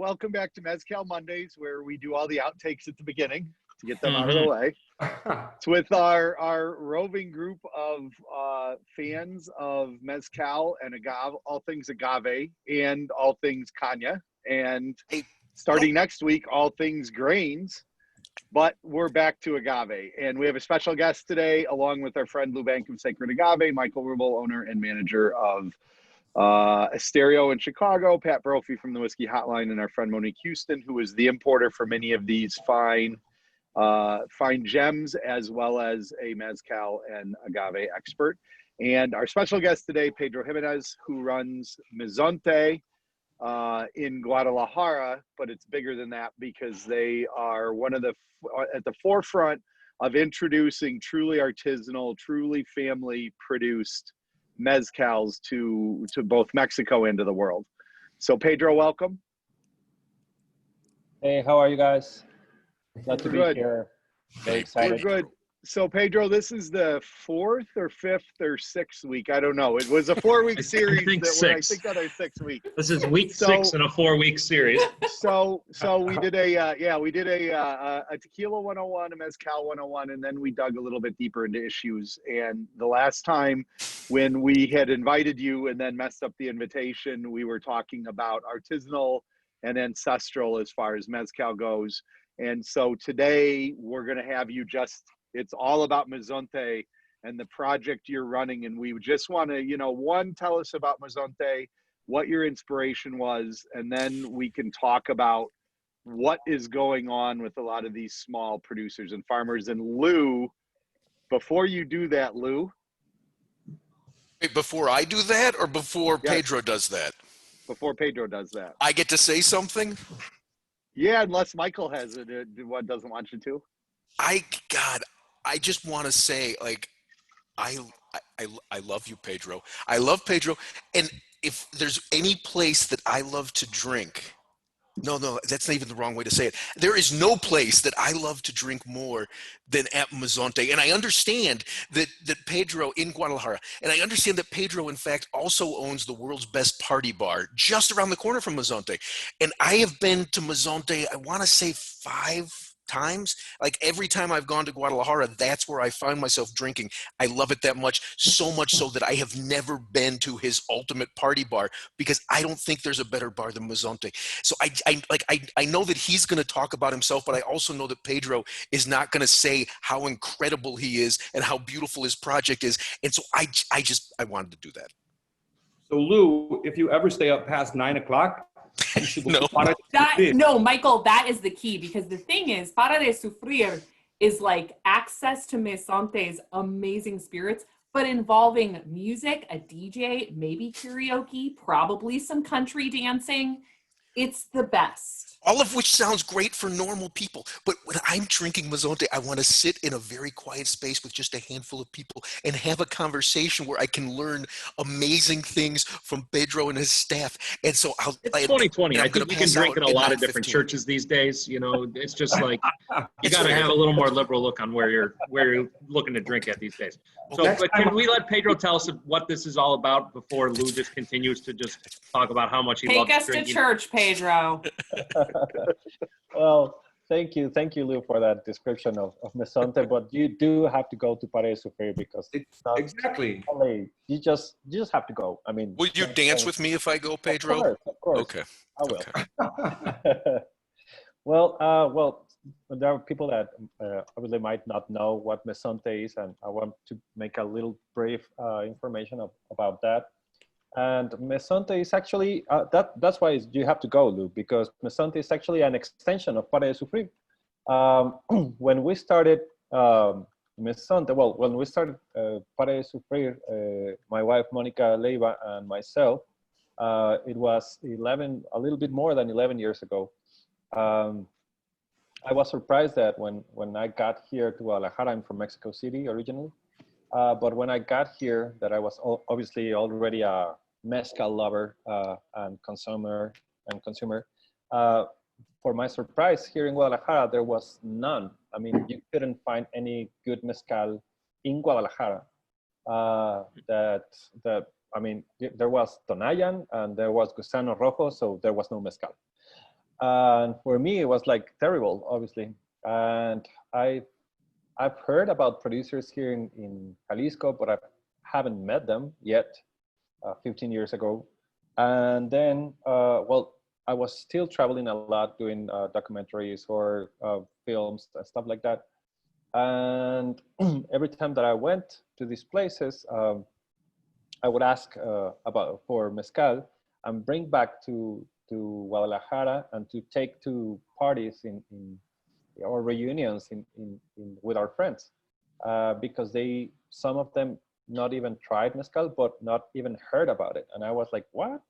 welcome back to Mezcal Mondays, where we do all the outtakes at the beginning to get them out of the way. It's with our roving group of fans of Mezcal and agave, all things agave and all things Cana. And starting next week, all things grains. But we're back to agave. And we have a special guest today, along with our friend Lou Bank of Sacred Agave, Michael Rubel, owner and manager of Asterio in Chicago, Pat Brophy from the Whiskey Hotline, and our friend Monique Houston, who is the importer for many of these fine gems, as well as a Mezcal and agave expert. And our special guest today, Pedro Jimenez, who runs Mezonte in Guadalajara, but it's bigger than that because they are one of the at the forefront of introducing truly artisanal, truly family produced mezcals to both Mexico and to the world. So Pedro, welcome. Hey, how are you guys? Glad to be here. Very excited. We're good. So Pedro, this is the fourth or fifth or sixth week. I don't know. It was a 4-week series. I think on our 6th week. This is week 6 in a 4-week series. So we did a tequila 101, a mezcal 101, and then we dug a little bit deeper into issues. And the last time when we had invited you and then messed up the invitation, we were talking about artisanal and ancestral as far as mezcal goes. And so today we're going to have you it's all about Mezonte and the project you're running. And we just want to, tell us about Mezonte, what your inspiration was, and then we can talk about what is going on with a lot of these small producers and farmers. And Lou, before you do that, Lou. Wait, before I do that or before Pedro does that? Before Pedro does that. I get to say something? Yeah, unless Michael has it, doesn't want you to. I just want to say, like, I love you, Pedro. I love Pedro. And if there's any place that I love to drink, no, that's not even the wrong way to say it. There is no place that I love to drink more than at Mezonte. And I understand that Pedro in Guadalajara, and I understand that Pedro, in fact, also owns the world's best party bar just around the corner from Mezonte. And I have been to Mezonte, I want to say 5 times. Like every time I've gone to Guadalajara, that's where I find myself drinking. I love it that much, so much so that I have never been to his ultimate party bar because I don't think there's a better bar than Mezonte. So I know that he's going to talk about himself, but I also know that Pedro is not going to say how incredible he is and how beautiful his project is. And so I wanted to do that. So Lou, if you ever stay up past 9 o'clock, No, Michael, that is the key, because the thing is, Para de Sufrir is like access to Mezonte's amazing spirits, but involving music, a DJ, maybe karaoke, probably some country dancing. It's the best. All of which sounds great for normal people. But when I'm drinking Mezonte, I want to sit in a very quiet space with just a handful of people and have a conversation where I can learn amazing things from Pedro and his staff. And so It's 2020. I think you can drink in a lot of different churches these days. It's just like you got to have a little more liberal look on where you're looking to drink at these days. So, but can we let Pedro tell us what this is all about before Lou just continues to just talk about how much he loves drinking? Take us to church, Pedro. Well, thank you, Lou, for that description of Mezonte. But you do have to go to Para de Sufrir because it's not exactly. You just have to go. I mean, will you dance with me if I go, Pedro? Of course. Okay. I will. Okay. Well, there are people that obviously might not know what Mezonte is, and I want to make a little brief information about that. And Mezonte is actually, that's why you have to go, Lou, because Mezonte is actually an extension of Para de Sufrir. When we started Mezonte, when we started Para de Sufrir, my wife, Monica Leiva, and myself, it was a little bit more than 11 years ago. I was surprised that when I got here to Guadalajara, I'm from Mexico City originally, but when I got here, that I was obviously already a mezcal lover and consumer. For my surprise, here in Guadalajara, there was none. I mean, you couldn't find any good mezcal in Guadalajara. I mean, there was Tonayan and there was Gusano Rojo, so there was no mezcal. And for me, it was like terrible, obviously. And I've heard about producers here in Jalisco, but I haven't met them yet, 15 years ago. And then, well, I was still traveling a lot doing documentaries or films and stuff like that. And every time that I went to these places, I would ask for mezcal and bring back to Guadalajara and to take to parties in or reunions with our friends, because some of them not even tried mezcal, but not even heard about it. And I was like, what?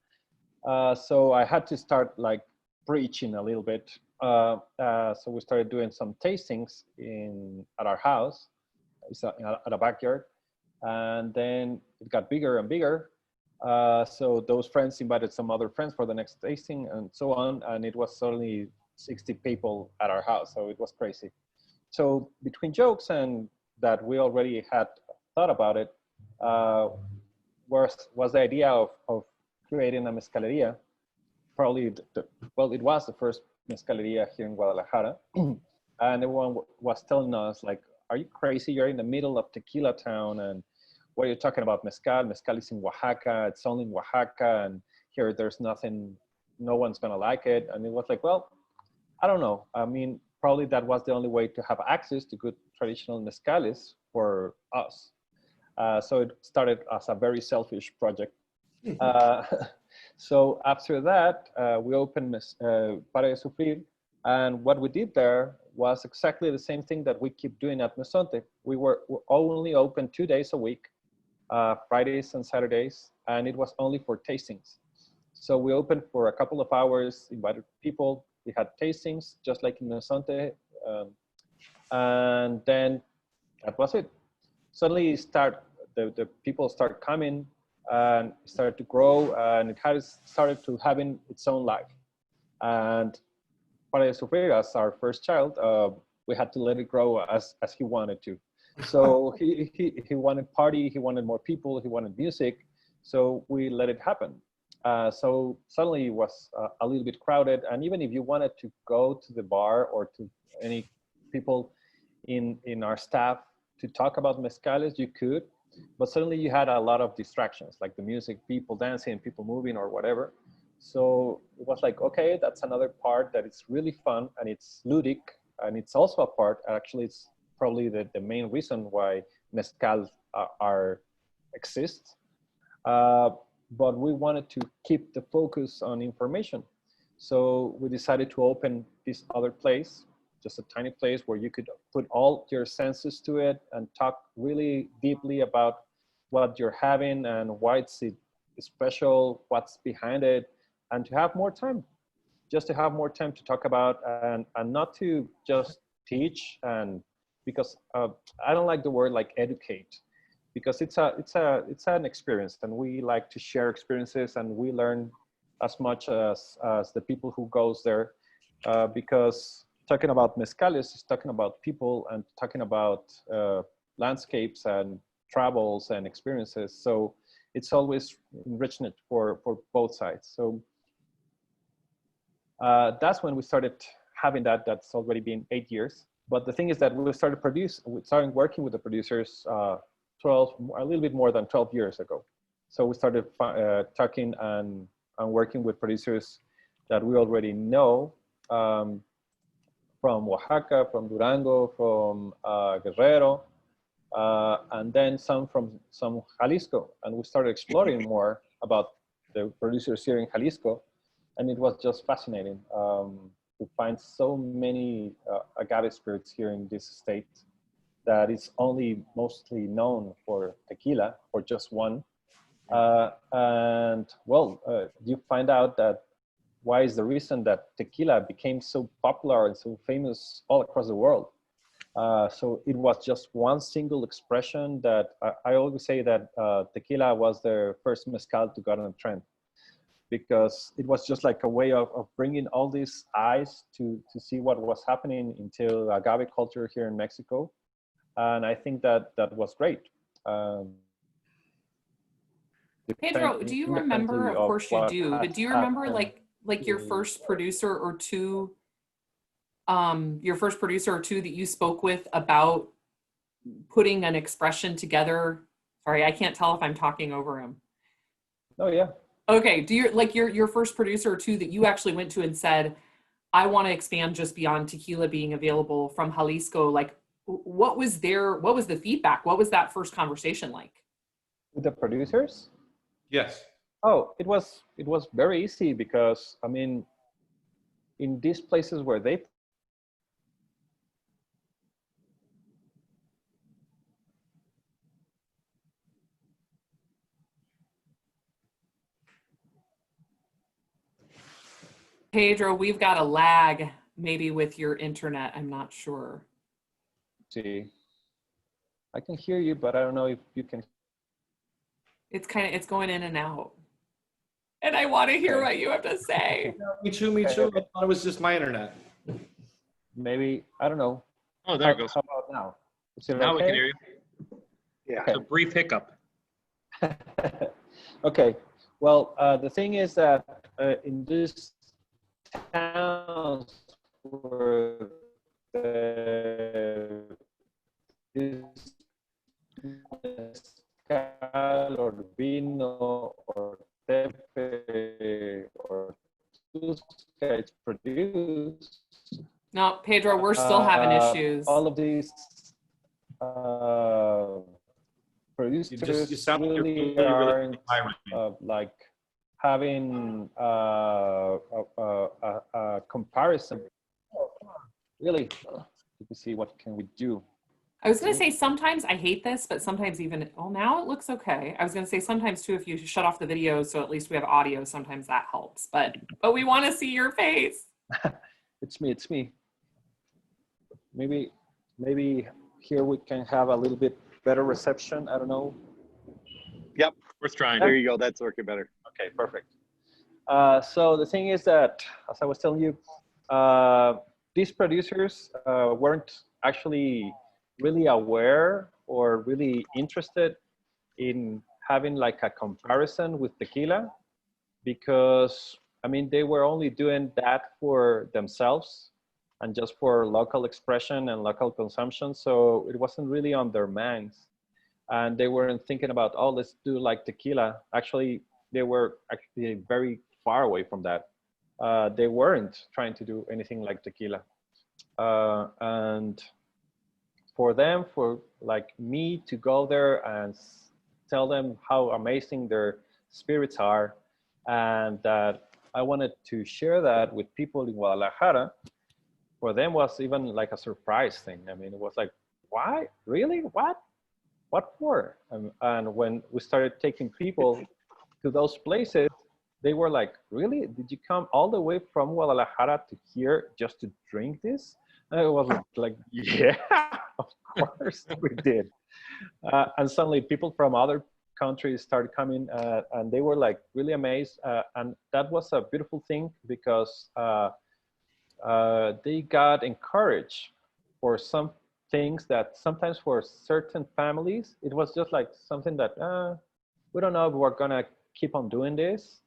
So I had to start like preaching a little bit. So we started doing some tastings at our house, at a backyard. And then it got bigger and bigger. So those friends invited some other friends for the next tasting and so on. And it was suddenly 60 people at our house. So it was crazy. So between jokes and that we already had thought about it, was the idea of creating a mezcaleria. Probably, well, it was the first mezcaleria here in Guadalajara. And everyone was telling us like, are you crazy? You're in the middle of tequila town, and what are you talking about mezcal? Mezcal is in Oaxaca, it's only in Oaxaca, and here there's nothing, no one's gonna like it. And it was like, well, I don't know. I mean, probably that was the only way to have access to good traditional mezcales for us. So it started as a very selfish project. So after that, we opened Para de Sufrir. And what we did there was exactly the same thing that we keep doing at Mezonte. We're only open 2 days a week, Fridays and Saturdays, and it was only for tastings. So we opened for a couple of hours, invited people. We had tastings, just like in Mezonte, and then that was it. Suddenly, the people start coming and started to grow, and it has started to having its own life. And Para de Sufrir, as our first child, we had to let it grow as he wanted to. So he wanted party, he wanted more people, he wanted music. So we let it happen. So suddenly it was a little bit crowded. And even if you wanted to go to the bar or to any people in our staff to talk about mezcales, you could. But suddenly you had a lot of distractions, like the music, people dancing, people moving or whatever. So it was like, okay, that's another part that it's really fun and it's ludic. And it's also a part, actually, it's probably the main reason why mezcal exists. But we wanted to keep the focus on information. So we decided to open this other place, just a tiny place where you could put all your senses to it and talk really deeply about what you're having and why it's special, what's behind it, and to have more time, just to have more time to talk about and not to just teach. And because I don't like the word like educate, because it's an experience, and we like to share experiences, and we learn as much as the people who goes there, because talking about mezcales is talking about people and talking about landscapes and travels and experiences. So it's always enrichment for both sides. So that's when we started having that. That's already been 8 years. But the thing is that we started working with the producers a little bit more than 12 years ago. So we started talking and working with producers that we already know, from Oaxaca, from Durango, from Guerrero, and then some from Jalisco. And we started exploring more about the producers here in Jalisco. And it was just fascinating to find so many agave spirits here in this state that is only mostly known for tequila, or just one. And well, you find out that why is the reason that tequila became so popular and so famous all across the world. So it was just one single expression that I always say that tequila was the first mezcal to get on a trend, because it was just like a way of bringing all these eyes to see what was happening into agave culture here in Mexico. And I think that was great. Pedro, do you remember, of course you do, but do you remember like like your first producer or two that you spoke with about putting an expression together? Sorry, I can't tell if I'm talking over him. Oh yeah. Okay, do you like your first producer or two that you actually went to and said, I want to expand just beyond tequila being available from Jalisco? Like, what was the feedback? What was that first conversation like? With the producers? Yes. Oh, it was very easy because, I mean, in these places where they Pedro, we've got a lag maybe with your internet. I'm not sure. see, I can hear you, but I don't know if you can. It's going in and out. And I want to hear Okay. what you have to say. Me too. Me too. I thought it was just my internet. Maybe, I don't know. Oh, there it goes. How about now? Is it Now we okay? can hear you. Yeah. It's a brief hiccup. Okay. Well, the thing is that in these towns where this mezcal or vino or tepe or tusca is produced, No, Pedro, we're still having issues. all of these producers You sound like you're really really aren't high right now. like having a comparison. Really, let me see what can we do. I was going to say sometimes I hate this, but sometimes even, well, now it looks okay. I was going to say sometimes too, if you shut off the video, so at least we have audio, sometimes that helps. But we want to see your face. It's me. Maybe here we can have a little bit better reception. I don't know. Yep. Worth trying. There you go. That's working better. Okay, perfect. So the thing is that, as I was telling you, these producers weren't actually really aware or really interested in having like a comparison with tequila, because I mean they were only doing that for themselves and just for local expression and local consumption. So it wasn't really on their minds, and they weren't thinking about, oh, let's do like tequila. Actually, they were actually very far away from that. They weren't trying to do anything like tequila. And for them, for like me to go there and tell them how amazing their spirits are, and that I wanted to share that with people in Guadalajara, for them was even like a surprise thing. I mean, it was like, why? Really? What for? And when we started taking people to those places, they were like, really? Did you come all the way from Guadalajara to here just to drink this? And I was like, yeah, of course we did. And suddenly people from other countries started coming, and they were like really amazed. And that was a beautiful thing, because they got encouraged for some things that sometimes for certain families, it was just like something that, we don't know if we're gonna keep on doing this.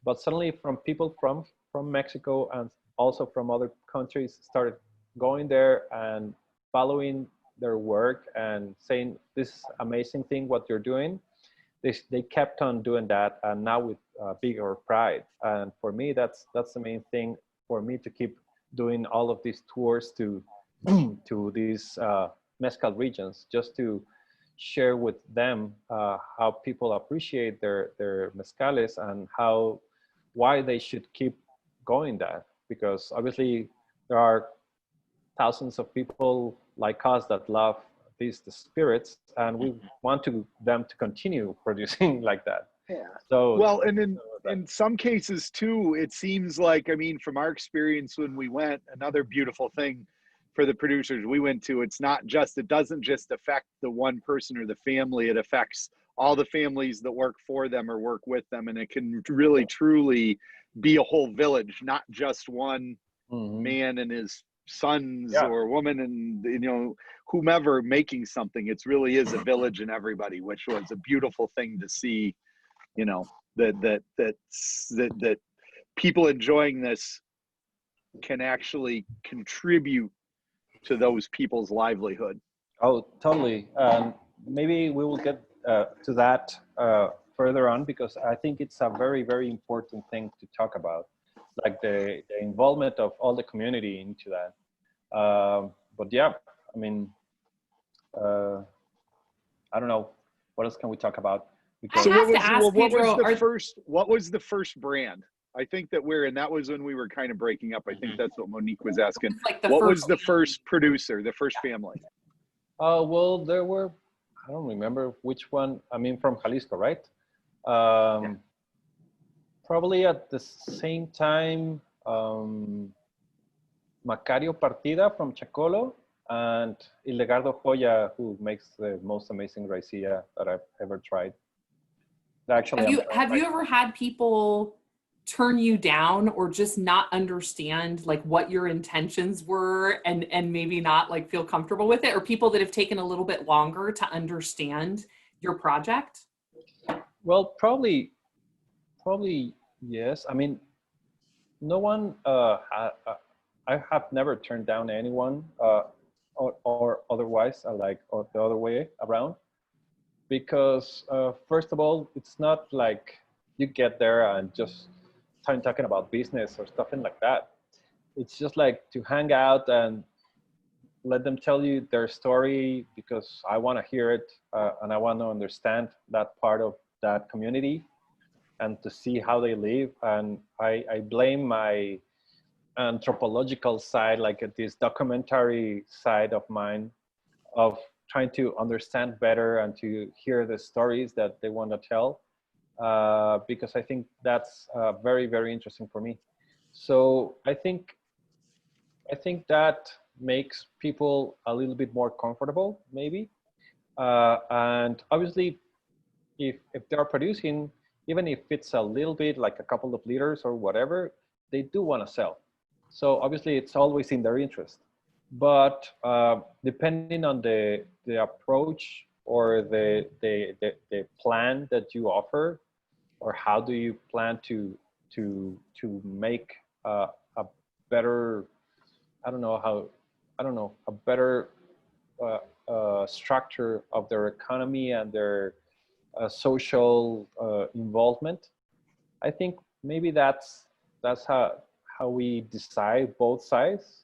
But suddenly from people from Mexico and also from other countries started going there and following their work and saying, this is amazing thing what you're doing. They kept on doing that, and now with bigger pride. And for me, that's the main thing for me, to keep doing all of these tours to to these mezcal regions, just to share with them how people appreciate their mezcales and why they should keep going that. Because obviously there are thousands of people like us that love these spirits, and we want them to continue producing like that. Yeah. So well, and in some cases too, it seems like, I mean, from our experience when we went, another beautiful thing for the producers we went to, it doesn't just affect the one person or the family, it affects all the families that work for them or work with them. And it can really, truly be a whole village, not just one man and his sons or woman and, whomever making something. It really is a village and everybody, which was a beautiful thing to see, that people enjoying this can actually contribute to those people's livelihood. Oh, totally. Maybe we will get to that further on, because I think it's a very, very important thing to talk about, like the involvement of all the community into that. But yeah, I mean, I don't know, what else can we talk about? So have to ask Pedro, what was the first brand? I think that that was when we were kind of breaking up. I think that's what Monique was asking. like what was the first producer, the first family? Well, there were, I don't remember which one. I mean, from Jalisco, right? Probably at the same time, Macario Partida from Chacolo and Ilegardo Joya, who makes the most amazing raicilla that I've ever tried. Actually, have you ever had people turn you down or just not understand like what your intentions were and maybe not like feel comfortable with it, or people that have taken a little bit longer to understand your project? Well, probably yes. I mean, no one, I have never turned down anyone or otherwise, or the other way around, because first of all, it's not like you get there and just talking about business or stuff like that. It's just like to hang out and let them tell you their story, because I want to hear it and I want to understand that part of that community and to see how they live. And I blame my anthropological side, like this documentary side of mine, of trying to understand better and to hear the stories that they want to tell, because I think that's very, very interesting for me. So I think that makes people a little bit more comfortable, maybe. And obviously, if they're producing, even if it's a little bit, like a couple of liters or whatever, they do want to sell. So obviously, it's always in their interest. But depending on the approach or the plan that you offer, or how do you plan to make a better, a better structure of their economy and their social involvement. I think maybe that's how we decide, both sides,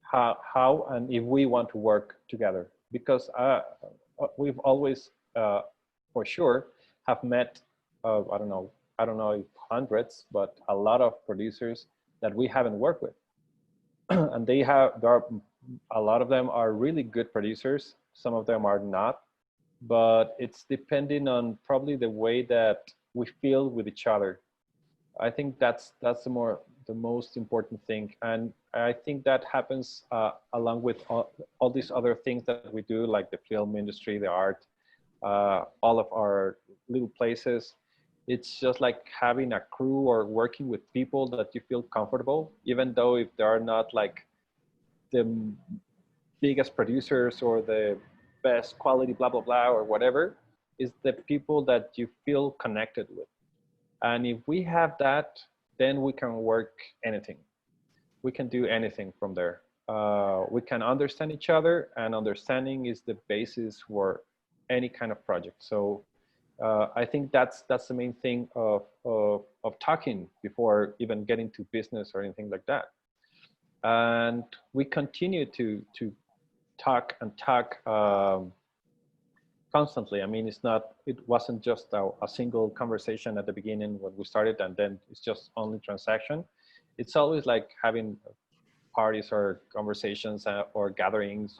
how and if we want to work together, because we've always for sure have met I don't know if hundreds, but a lot of producers that we haven't worked with. And a lot of them are really good producers, some of them are not, but it's depending on probably the way that we feel with each other. I think that's the most important thing. And I think that happens along with all these other things that we do, like the film industry, the art, all of our little places. It's just like having a crew or working with people that you feel comfortable, even though if they are not like the biggest producers or the best quality, blah, blah, blah, or whatever, is the people that you feel connected with. And if we have that, then we can work anything. We can do anything from there. We can understand each other, and understanding is the basis for any kind of project. So I think that's the main thing of talking before even getting to business or anything like that. And we continue to talk constantly. I mean, it wasn't just a single conversation at the beginning when we started, and then it's just only transaction. It's always like having parties or conversations or gatherings,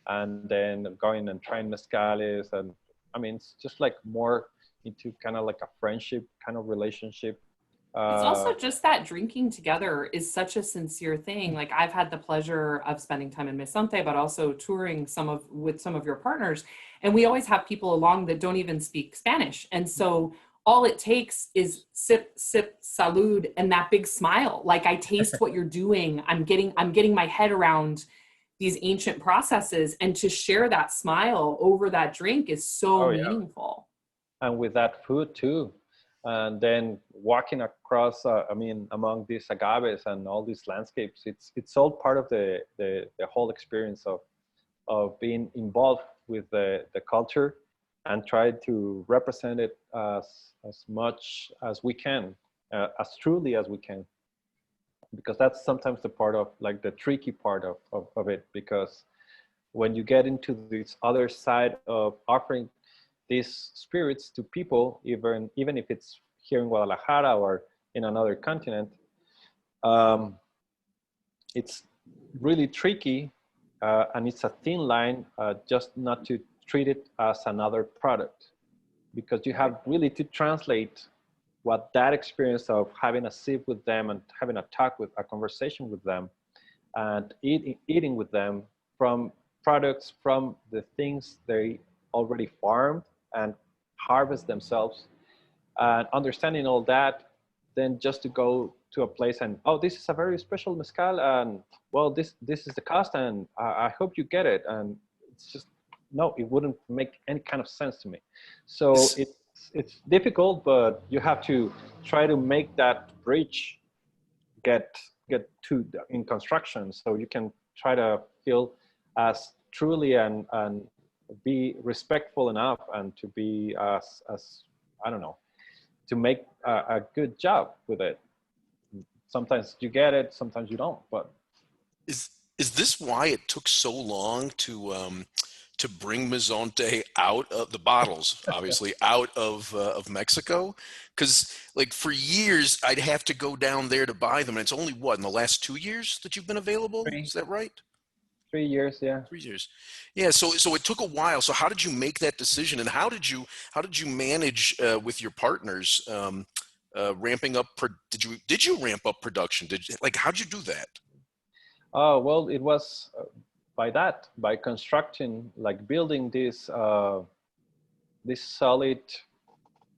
and then going and trying mezcales. And I mean, it's just like more into kind of like a friendship kind of relationship. It's also just that drinking together is such a sincere thing. Like, I've had the pleasure of spending time in Mezonte, but also touring with some of your partners. And we always have people along that don't even speak Spanish. And so all it takes is sip, sip, salud, and that big smile. Like, I taste what you're doing. I'm getting my head around these ancient processes, and to share that smile over that drink is so meaningful. And with that food too. And then walking across, I mean, among these agaves and all these landscapes, it's all part of the whole experience of being involved with the culture and try to represent it as much as we can, as truly as we can. Because that's sometimes the part of like the tricky part of it, because when you get into this other side of offering these spirits to people, even if it's here in Guadalajara or in another continent, it's really tricky, and it's a thin line, just not to treat it as another product, because you have really to translate what that experience of having a sip with them and having a conversation with them and eating with them from products from the things they already farmed and harvest themselves, and understanding all that, then just to go to a place and, oh, this is a very special mezcal, and well, this is the cost, and I hope you get it. And it's just, no, it wouldn't make any kind of sense to me. So it's difficult, but you have to try to make that bridge get to in construction, so you can try to feel as truly and be respectful enough, and to be as I don't know, to make a good job with it. Sometimes you get it, sometimes you don't. But is this why it took so long to bring Mezonte out of the bottles, obviously out of Mexico? Because like for years I'd have to go down there to buy them, and it's only what, in the last 2 years that you've been available? Is that right? 3 years, yeah. 3 years. Yeah. So it took a while. So how did you make that decision, and how did you manage with your partners ramping up? Did you ramp up production? How did you do that? Oh, well, it was by constructing, like building this solid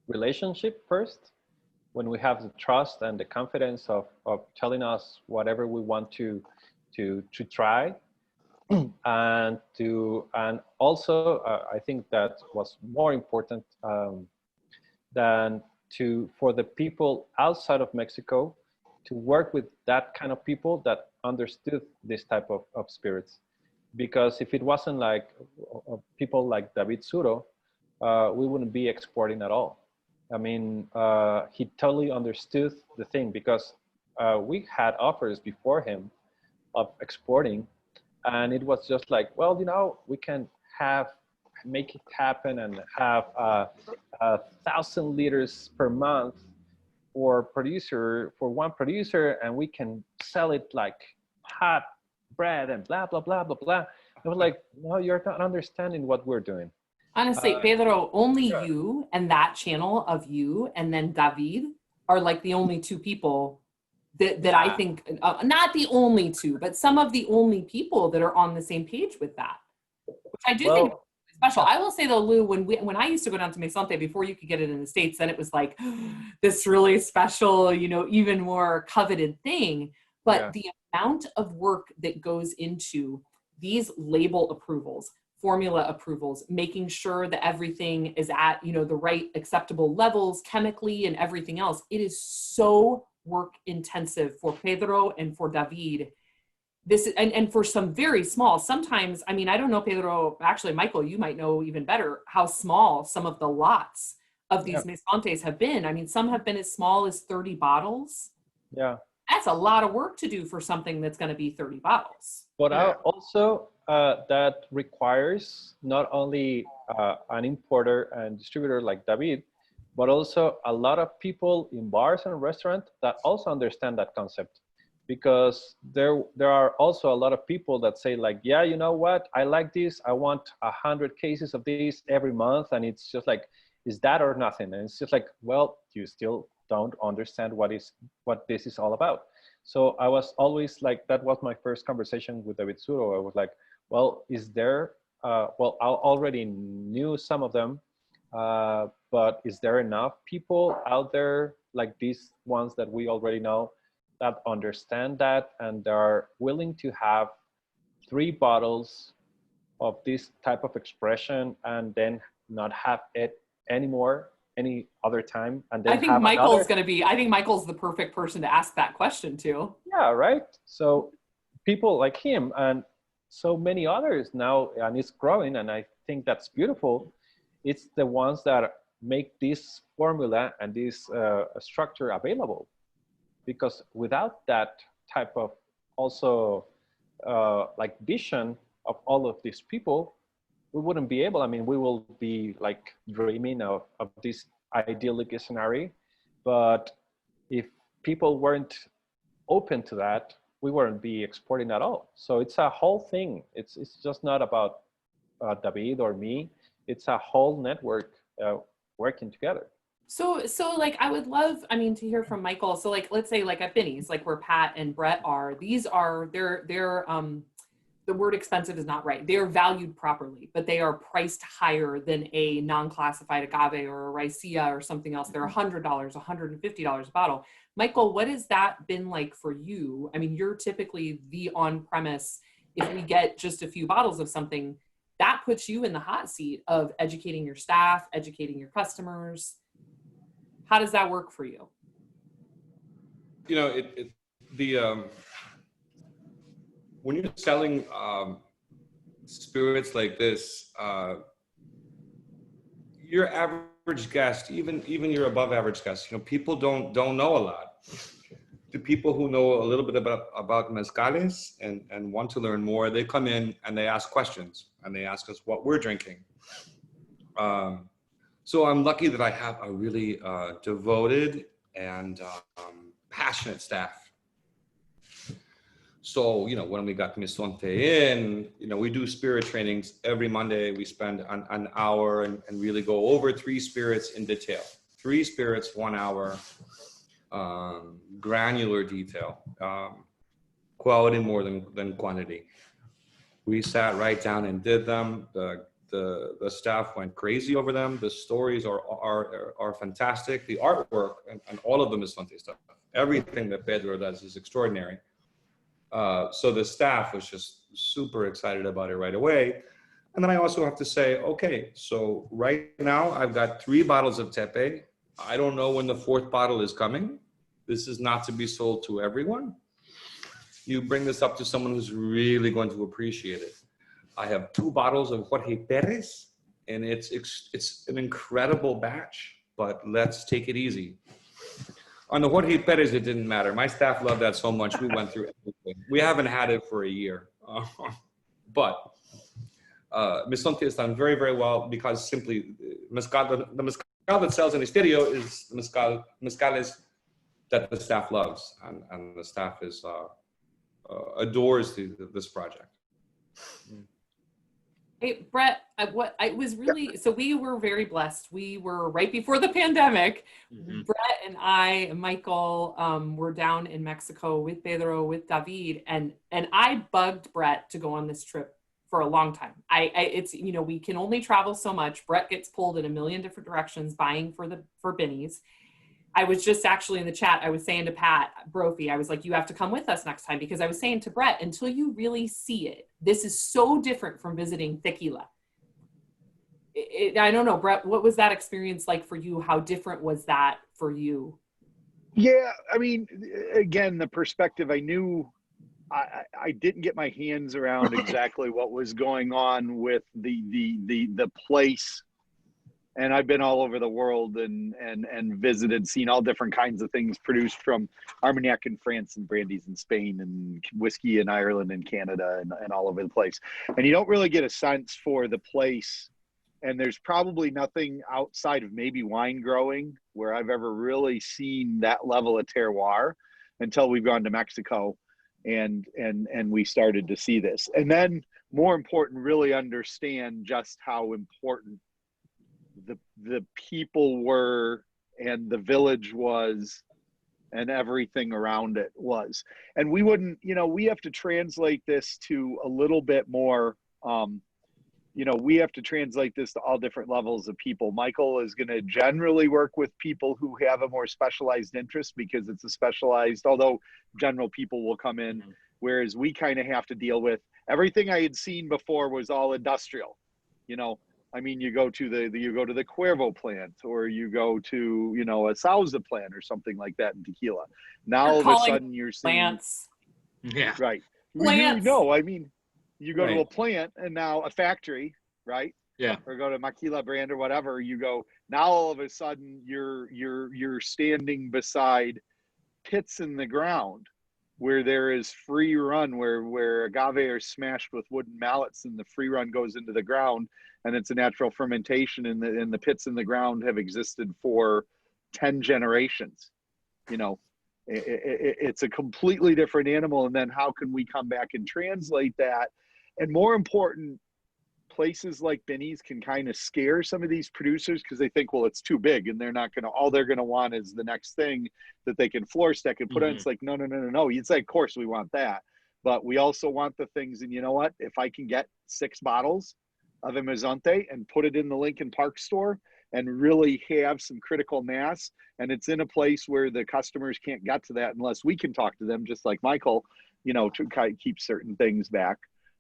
relationship first, when we have the trust and the confidence of telling us whatever we want to try. And also I think that was more important than for the people outside of Mexico to work with that kind of people that understood this type of spirits. Because if it wasn't like people like David Suro, we wouldn't be exporting at all. I mean, he totally understood the thing, because we had offers before him of exporting, and it was just like, well, we can make it happen and have 1,000 liters per month for one producer, and we can sell it like hot bread and blah blah blah blah blah. I was like, no, you're not understanding what we're doing. Honestly, Pedro, only you and that channel of you and then David are like the only two people that I think, not the only two, but some of the only people that are on the same page with that, which I do think is special. I will say though, Lou, when I used to go down to Mezonte before you could get it in the States, then it was like this really special, even more coveted thing. But the amount of work that goes into these label approvals, formula approvals, making sure that everything is at, the right acceptable levels chemically and everything else, it is so work intensive for Pedro and for David. This and for some very small, sometimes, I mean, I don't know, Pedro, actually, Michael, you might know even better how small some of the lots of these Mezontes have been. I mean, some have been as small as 30 bottles. Yeah. That's a lot of work to do for something that's going to be 30 bottles. But also that requires not only an importer and distributor like David, but also a lot of people in bars and restaurants that also understand that concept. Because there are also a lot of people that say like, yeah, you know what, I like this, I want 100 cases of this every month, and it's just like, is that or nothing? And it's just like, well, you still don't understand what this is all about. So I was always like, that was my first conversation with David Suro. I was like, well, is there, well, I already knew some of them, but is there enough people out there like these ones that we already know that understand that and are willing to have 3 bottles of this type of expression and then not have it anymore any other time, and I then think have Michael's another. I think Michael's the perfect person to ask that question to. Yeah, right. So people like him and so many others now, and it's growing, and I think that's beautiful. It's the ones that make this formula and this structure available, because without that type of also like vision of all of these people, we wouldn't be able, I mean, we will be like dreaming of this idyllic scenario, but if people weren't open to that, we wouldn't be exporting at all. So it's a whole thing. It's just not about David or me. It's a whole network working together. So like I would love, I mean, to hear from Michael. So like, let's say like at Binny's, like where Pat and Brett are, these are, they're the word expensive is not right. They are valued properly, but they are priced higher than a non-classified agave or a raicilla or something else. They're $100, $150 a bottle. Michael, what has that been like for you? I mean, you're typically the on-premise. If we get just a few bottles of something, that puts you in the hot seat of educating your staff, educating your customers. How does that work for you? You know, when you're selling spirits like this, your average guest, even your above average guest, you know, people don't know a lot. The people who know a little bit about mezcales and want to learn more, they come in and they ask questions and they ask us what we're drinking. So I'm lucky that I have a really devoted and passionate staff. So, you know, when we got Mezonte in, you know, we do spirit trainings every Monday. We spend an hour and really go over 3 spirits in detail. 3 spirits, 1 hour, granular detail, quality more than quantity. We sat right down and did them. The staff went crazy over them. The stories are fantastic. The artwork and all of the Mezonte stuff, everything that Pedro does is extraordinary. So the staff was just super excited about it right away. And then I also have to say, okay, so right now I've got 3 bottles of Tepe. I don't know when the 4th bottle is coming. This is not to be sold to everyone. You bring this up to someone who's really going to appreciate it. I have 2 bottles of Jorge Perez, and it's an incredible batch, but let's take it easy. On the Jorge Perez, it didn't matter. My staff loved that so much. We went through everything. We haven't had it for a year. But Mezonte has done very, very well because simply mezcal, the mezcal that sells in the studio is the mezcales that the staff loves. And the staff is adores this project. Hey, Brett, so we were very blessed. We were right before the pandemic. Mm-hmm. Brett and I, Michael, were down in Mexico with Pedro, with David, and I bugged Brett to go on this trip for a long time. It's, you know, we can only travel so much. Brett gets pulled in a million different directions buying for Binny's. I was just actually in the chat, I was saying to Pat Brophy, I was like, you have to come with us next time, because I was saying to Brett, until you really see it, this is so different from visiting tequila. I don't know, Brett, what was that experience like for you? How different was that for you? Yeah, I mean, again, the perspective, I knew I didn't get my hands around exactly what was going on with the place. And I've been all over the world and visited, seen all different kinds of things produced, from Armagnac in France and brandies in Spain and whiskey in Ireland and Canada and all over the place. And you don't really get a sense for the place. And there's probably nothing outside of maybe wine growing where I've ever really seen that level of terroir until we've gone to Mexico and we started to see this. And then more important, really understand just how important the people were and the village was and everything around it was. And we wouldn't, you know, we have to translate this to a little bit more, you know, we have to translate this to all different levels of people. Michael is going to generally work with people who have a more specialized interest because it's a specialized, although general people will come in, whereas we kind of have to deal with everything I had seen before was all industrial, you know, I mean, you go to the Cuervo plant, or you go to, you know, a Sauza plant or something like that in tequila. Now all of a sudden you're seeing plants. Yeah. right. Plants. No, I mean, you go to Right. a plant and now a factory, right? Yeah. Or go to Maquila brand or whatever. You go now all of a sudden you're standing beside pits in the ground where there is free run, where agave are smashed with wooden mallets and the free run goes into the ground, and it's a natural fermentation, and the pits in the ground have existed for 10 generations. You know, it's a completely different animal. And then how can we come back and translate that? And more important, places like Benny's can kind of scare some of these producers because they think, well, it's too big and they're not going to, all they're going to want is the next thing that they can floor stack and put on. It's like, no. You'd say, of course we want that. But we also want the things. And you know what? If I can get 6 bottles of a Mezonte and put it in the Lincoln Park store and really have some critical mass, and it's in a place where the customers can't get to that unless we can talk to them, just like Michael, you know, to kind of keep certain things back,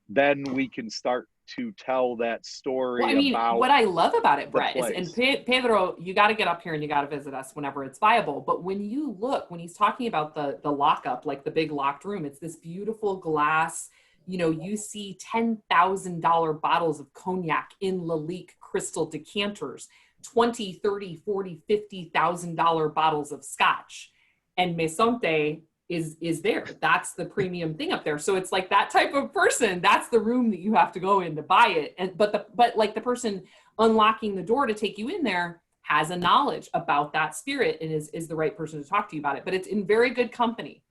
then we can start to tell that story. Well, I mean, about what I love about it, Brett, is, place. and Pedro, you got to get up here and you got to visit us whenever it's viable. But when you look, when he's talking about the lockup, like the big locked room, it's this beautiful glass. You know, you see $10,000 bottles of cognac in Lalique crystal decanters, 20, 30, 40, $50,000 bottles of scotch, and Mezonte is there. That's the premium thing up there. So it's like that type of person, that's the room that you have to go in to buy it. And but like the person unlocking the door to take you in there has a knowledge about that spirit and is the right person to talk to you about it. But it's in very good company.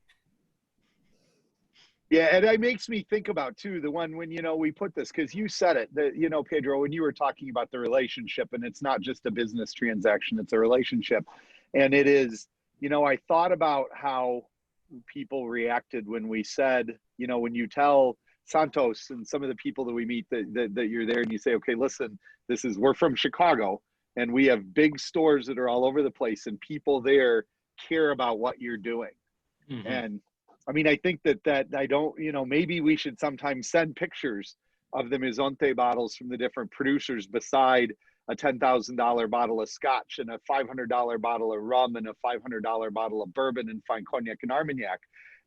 Yeah, and it makes me think about too the one when, you know, we put this, because you said it, that, you know, Pedro, when you were talking about the relationship, and it's not just a business transaction, it's a relationship. And it is, you know, I thought about how people reacted when we said, you know, when you tell Santos and some of the people that we meet that you're there, and you say, okay, listen, we're from Chicago and we have big stores that are all over the place, and people there care about what you're doing. Mm-hmm. And I mean, I think that I don't, you know, maybe we should sometimes send pictures of the Mezonte bottles from the different producers beside a $10,000 bottle of scotch and a $500 bottle of rum and a $500 bottle of bourbon and fine cognac and Armagnac,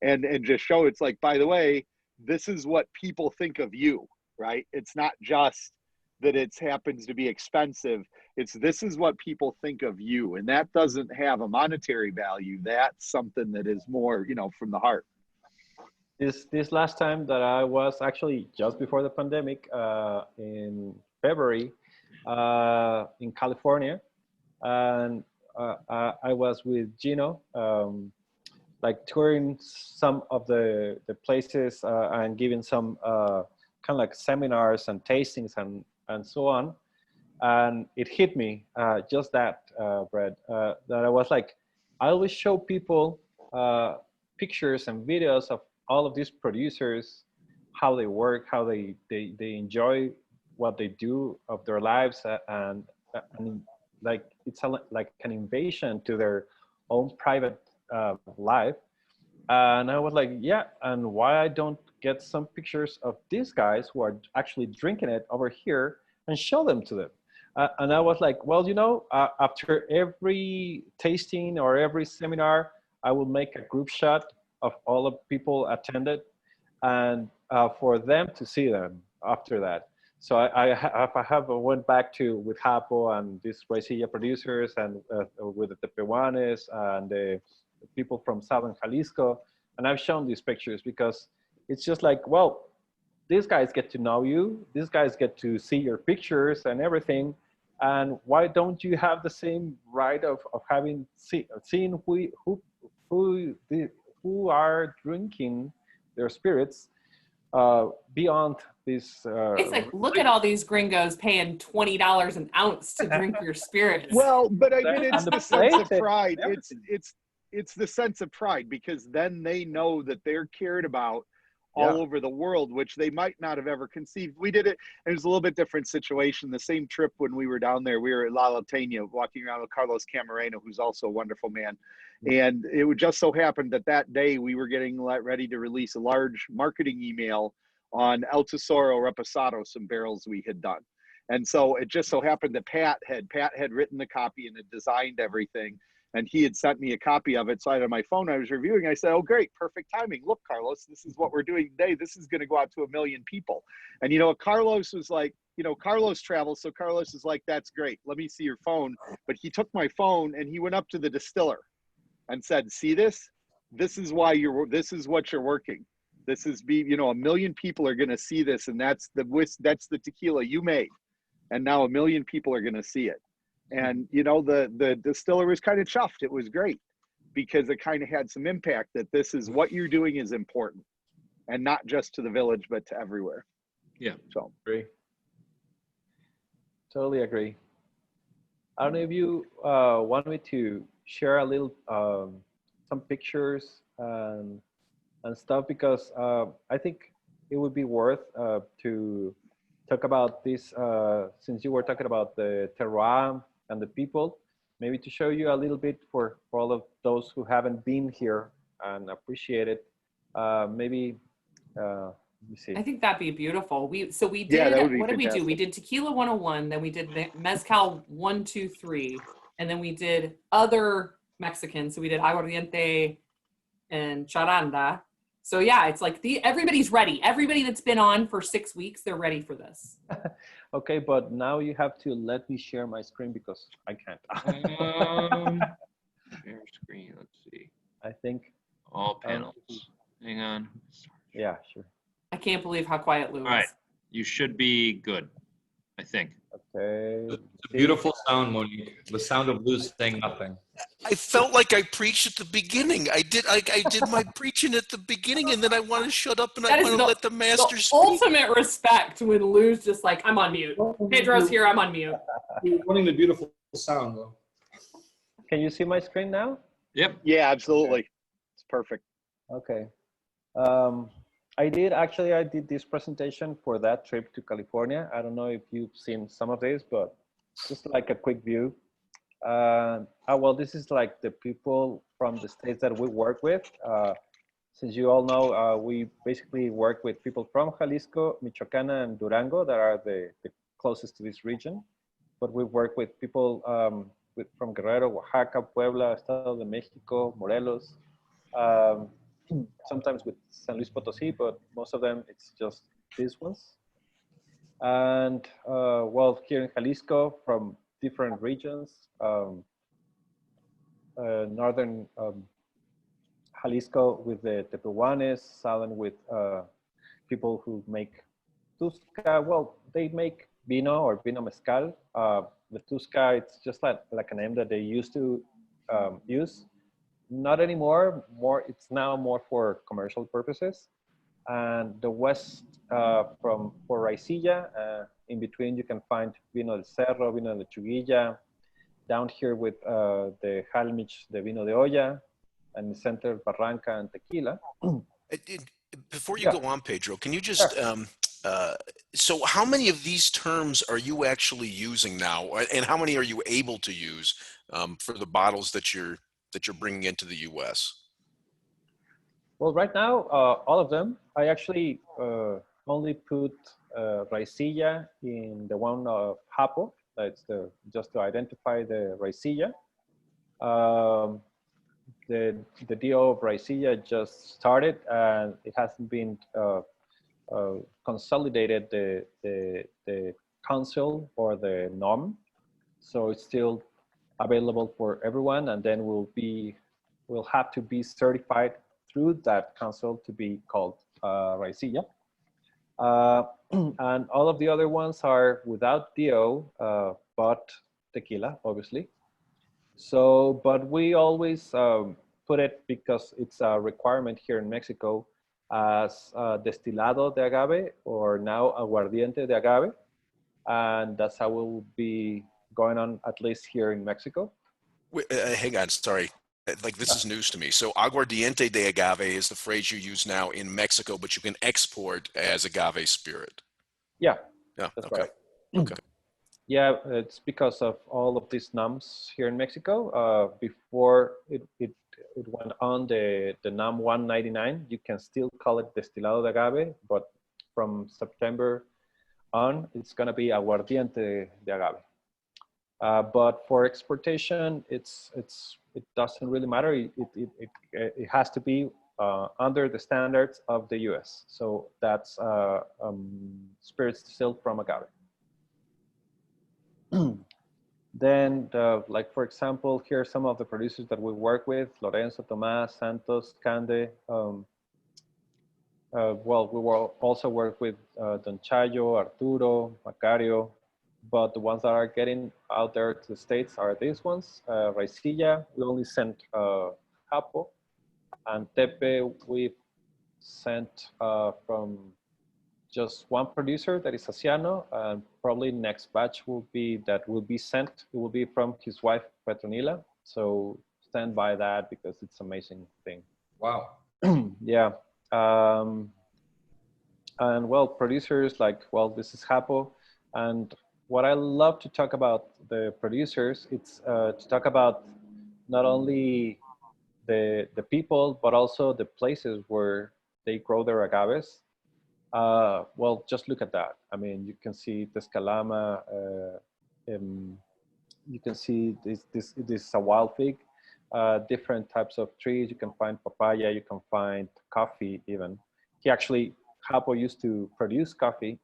and just show it's like, by the way, this is what people think of you, right? It's not just that it happens to be expensive. This is what people think of you. And that doesn't have a monetary value. That's something that is more, you know, from the heart. This last time that I was actually just before the pandemic, in February, in California, and I was with Gino, like touring some of the places and giving some kind of like seminars and tastings and so on. And it hit me just that, Brett, that I was like, I always show people pictures and videos of all of these producers, how they work, how they enjoy what they do of their lives, and like it's like an invasion to their own private life. And I was like, yeah, and why I don't get some pictures of these guys who are actually drinking it over here and show them to them. And I was like, well, you know, after every tasting or every seminar, I will make a group shot of all the people attended, and for them to see them after that. So I have went back to with Hapo and these Raicilla producers, and with the Tepehuanes and the people from Southern Jalisco, and I've shown these pictures because it's just like, well, these guys get to know you, these guys get to see your pictures and everything, and why don't you have the same right of having seeing who are drinking their spirits beyond this. It's like, look at all these gringos paying $20 an ounce to drink your spirits. Well, but I mean, it's the sense of pride. It's the sense of pride, because then they know that they're cared about all over the world, which they might not have ever conceived. We did it. It was a little bit different situation. The same trip when we were down there, we were at La Latena walking around with Carlos Camarena, who's also a wonderful man. And it would just so happen that day we were getting ready to release a large marketing email on El Tesoro Reposado, some barrels we had done. And so it just so happened that Pat had written the copy and had designed everything. And he had sent me a copy of it. So I had on my phone, I was reviewing. I said, oh, great, perfect timing. Look, Carlos, this is what we're doing today. This is going to go out to 1 million people. And, you know, Carlos was like, you know, Carlos travels. So Carlos is like, that's great. Let me see your phone. But he took my phone and he went up to the distiller and said, see this? This is why this is what you're working. This is, you know, 1 million people are going to see this. And that's the tequila you made. And now 1 million people are going to see it. And, you know, the distiller was kind of chuffed. It was great because it kind of had some impact that this is what you're doing is important and not just to the village, but to everywhere. Yeah. So Agree. Totally agree. I don't know if you want me to share a little, some pictures and stuff, because I think it would be worth to talk about this, since you were talking about the terroir and the people, maybe to show you a little bit for all of those who haven't been here and appreciate it. Maybe, let me see. I think that'd be beautiful. We did, what did we do? We did Tequila 101, then we did Mezcal 1, 2, 3, and then we did other Mexican. So we did aguardiente and charanda. So yeah, it's like everybody's ready. Everybody that's been on for 6 weeks, they're ready for this. Okay, but now you have to let me share my screen because I can't. Share screen, let's see. I think. All panels. Hang on. Yeah, sure. I can't believe how quiet Lou is. All right, you should be good, I think. Okay. It's a beautiful sound, Monique. The sound of Lou saying nothing. I felt like I preached at the beginning. I did my preaching at the beginning, and then I want to shut up and I want to let the master speak. Ultimate respect when Lou's just like, I'm on mute. Pedro's here, I'm on mute. You're running the beautiful sound, though. Can you see my screen now? Yep. yeah, absolutely. It's perfect. Okay. I did this presentation for that trip to California. I don't know if you've seen some of this, but just like a quick view. Well, this is like the people from the states that we work with. Since you all know, we basically work with people from Jalisco, Michoacán, and Durango that are the closest to this region. But we work with people from Guerrero, Oaxaca, Puebla, Estado de Mexico, Morelos, sometimes with San Luis Potosí, but most of them, it's just these ones. And well, here in Jalisco, from different regions, northern Jalisco with the Tepehuanes, southern with people who make Tusca. Well, they make vino or vino mezcal. The Tusca, it's just like a name that they used to use. Not anymore. It's now more for commercial purposes. And the west for Raicilla, in between you can find Vino del Cerro, Vino de Chuguilla, down here with the Jalmich, the Vino de Olla, and the center Barranca and Tequila. Before you go on, Pedro, can you just, so how many of these terms are you actually using now? And how many are you able to use for the bottles that you're bringing into the US? Well, right now, all of them. I actually only put Raicilla in the one of Hapo. That's just to identify the Raicilla. The deal of Raicilla just started, and it hasn't been consolidated the council or the norm, so it's still available for everyone, and then will have to be certified through that council to be called Raicilla. And all of the other ones are without DO, but tequila, obviously. So, but we always put it, because it's a requirement here in Mexico, as destilado de agave, or now aguardiente de agave. And that's how we'll be going on, at least here in Mexico. Wait, hang on, sorry. Like, this is news to me. So aguardiente de agave is the phrase you use now in Mexico, but you can export as agave spirit. Yeah, yeah, that's okay. right. Okay. Yeah, it's because of all of these NUMs here in Mexico. Before it went on the NUM 199, you can still call it destilado de agave, but from September on, it's going to be aguardiente de agave. But for exportation, it doesn't really matter. It has to be under the standards of the U.S. So that's spirits distilled from agave. Then, like for example, here are some of the producers that we work with: Lorenzo, Tomás, Santos, Cande. Well, we will also work with Don Chayo, Arturo, Macario, but the ones that are getting out there to the States are these ones. Raicilla, we only sent Japo, and Tepe, we sent from just one producer, that is Asiano, and probably next batch will be sent. It will be from his wife Petronila. So stand by that because it's an amazing thing. Wow. Yeah. And well, producers like, well, this is Japo, and what I love to talk about the producers, it's to talk about not only the people, but also the places where they grow their agaves. Well, just look at that. I mean, you can see Tezcalama, you can see this is a wild fig, different types of trees. You can find papaya, you can find coffee even. Japo used to produce coffee.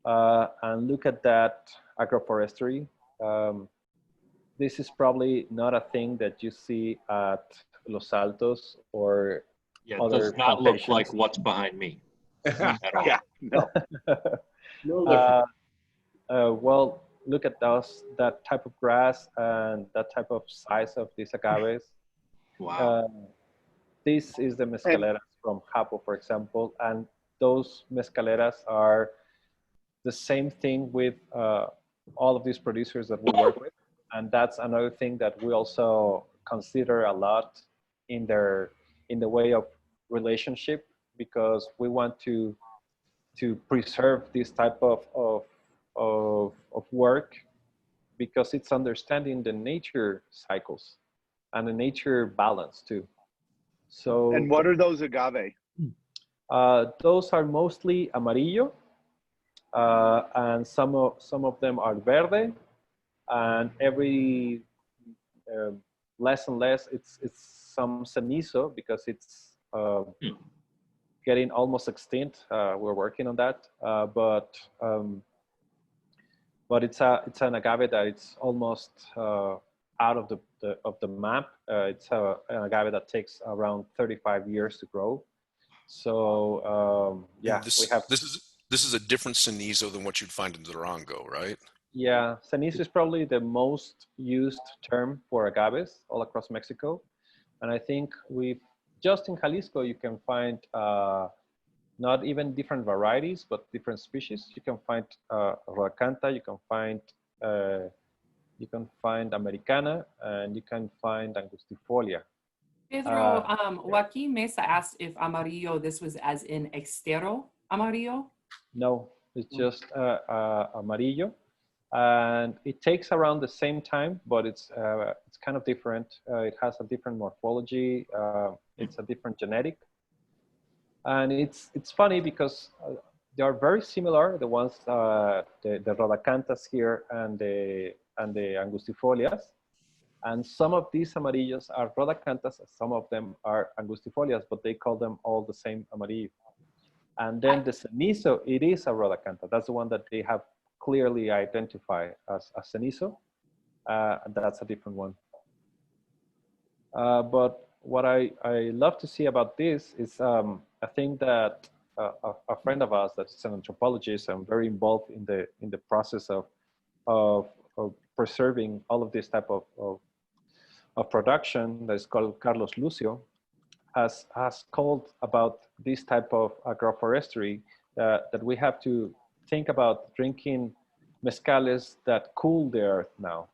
And look at that agroforestry. This is probably not a thing that you see at Los Altos or Yeah, it other does not look plantations. like what's behind me at all. Yeah, no. No different. Well, look at that type of grass and that type of size of these agaves. Wow. This is the mezcaleras from Japo, for example, and those mezcaleras are the same thing with all of these producers that we work with. And that's another thing that we also consider a lot in the way of relationship, because we want to preserve this type of work, because it's understanding the nature cycles and the nature balance too. So, And what are those agave? those are mostly amarillo, and some of them are verde, and every less and less it's some cenizo, because it's getting almost extinct. We're working on that, but it's an agave that it's almost out of the map. It's an agave that takes around 35 years to grow. So yeah, This is a different cenizo than what you'd find in Durango, right? Yeah, cenizo is probably the most used term for agaves all across Mexico. And I think just in Jalisco, you can find not even different varieties, but different species. You can find Rodacanta, you can find Americana, and you can find Angustifolia. Pedro, Joaquin Mesa asked if amarillo, this was as in extero amarillo? No, it's just amarillo. And it takes around the same time, but it's kind of different. It has a different morphology. It's a different genetic, and it's funny because they are very similar. The ones the Rodacantas here and the Angustifolias, and some of these amarillos are Rodacantas, some of them are Angustifolias, but they call them all the same amarillo. And then the cenizo, it is a Rodacanta. That's the one that they have clearly identify as cenizo. That's a different one. But what I love to see about this is a thing that a friend of ours that's an anthropologist and very involved in the process of preserving all of this type of production, that is called Carlos Lucio, has called about this type of agroforestry, that we have to think about drinking mezcales that cool the earth now.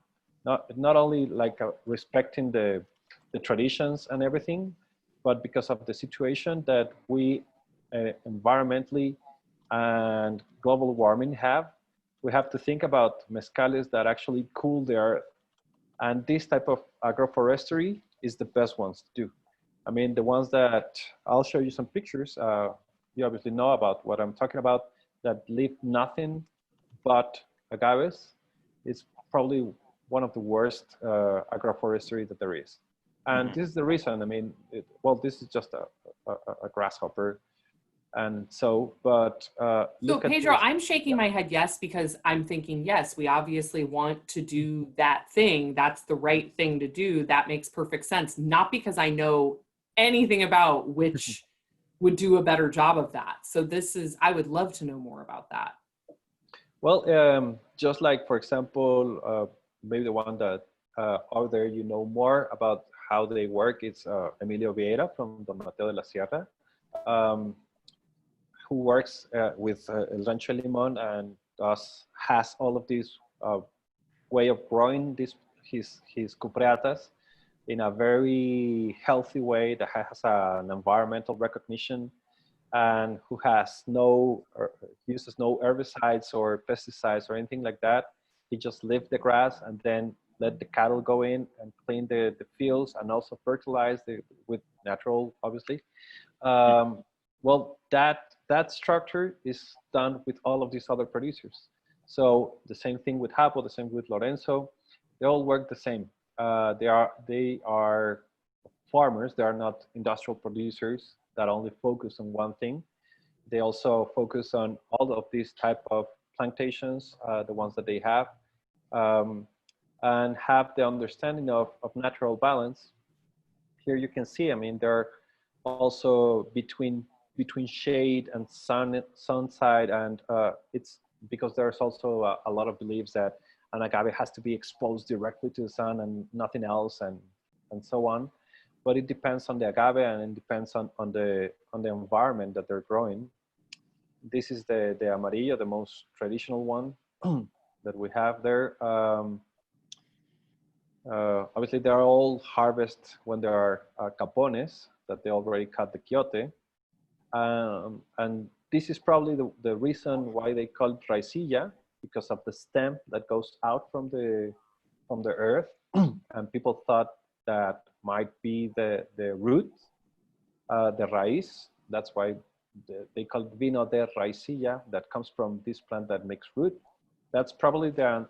Not only like respecting the traditions and everything, but because of the situation that we environmentally and global warming we have to think about mezcales that actually cool the earth. And this type of agroforestry is the best ones to do. I mean, the ones that I'll show you some pictures. You obviously know about what I'm talking about. that leave nothing but agaves, is probably one of the worst agroforestry that there is. And this is the reason. I mean, well, this is just a grasshopper. And so, but so Pedro, I'm shaking my head yes, because I'm thinking, yes, we obviously want to do that thing. That's the right thing to do. That makes perfect sense. Not because I know anything about which would do a better job of that. So this is, I would love to know more about that. Well, just like, for example, maybe the one that out there you know more about how they work, it's Emilio Vieira from Don Mateo de la Sierra, who works with El Rancho Limon and has all of these way of growing his cupreatas in a very healthy way that has an environmental recognition, and who has uses no herbicides or pesticides or anything like that. He just leaves the grass and then let the cattle go in and clean the fields and also fertilize with natural, obviously. Well, that structure is done with all of these other producers. So the same thing with Hapo, the same with Lorenzo. They all work the same. They are farmers. They are not industrial producers that only focus on one thing. They also focus on all of these type of plantations, the ones that they have, and have the understanding of natural balance. Here you can see, I mean, they're also between shade and sun side, and it's because there's also a lot of beliefs that an agave has to be exposed directly to the sun and nothing else, and so on. But it depends on the agave, and it depends on the environment that they're growing. This is the amarillo, the most traditional one that we have there. Obviously, they are all harvested when there are capones, that they already cut the quiote. And this is probably the reason why they call it raicilla, because of the stem that goes out from the earth. And people thought that might be the root, the raíz. That's why they call it vino de raicilla, that comes from this plant that makes root. That's probably the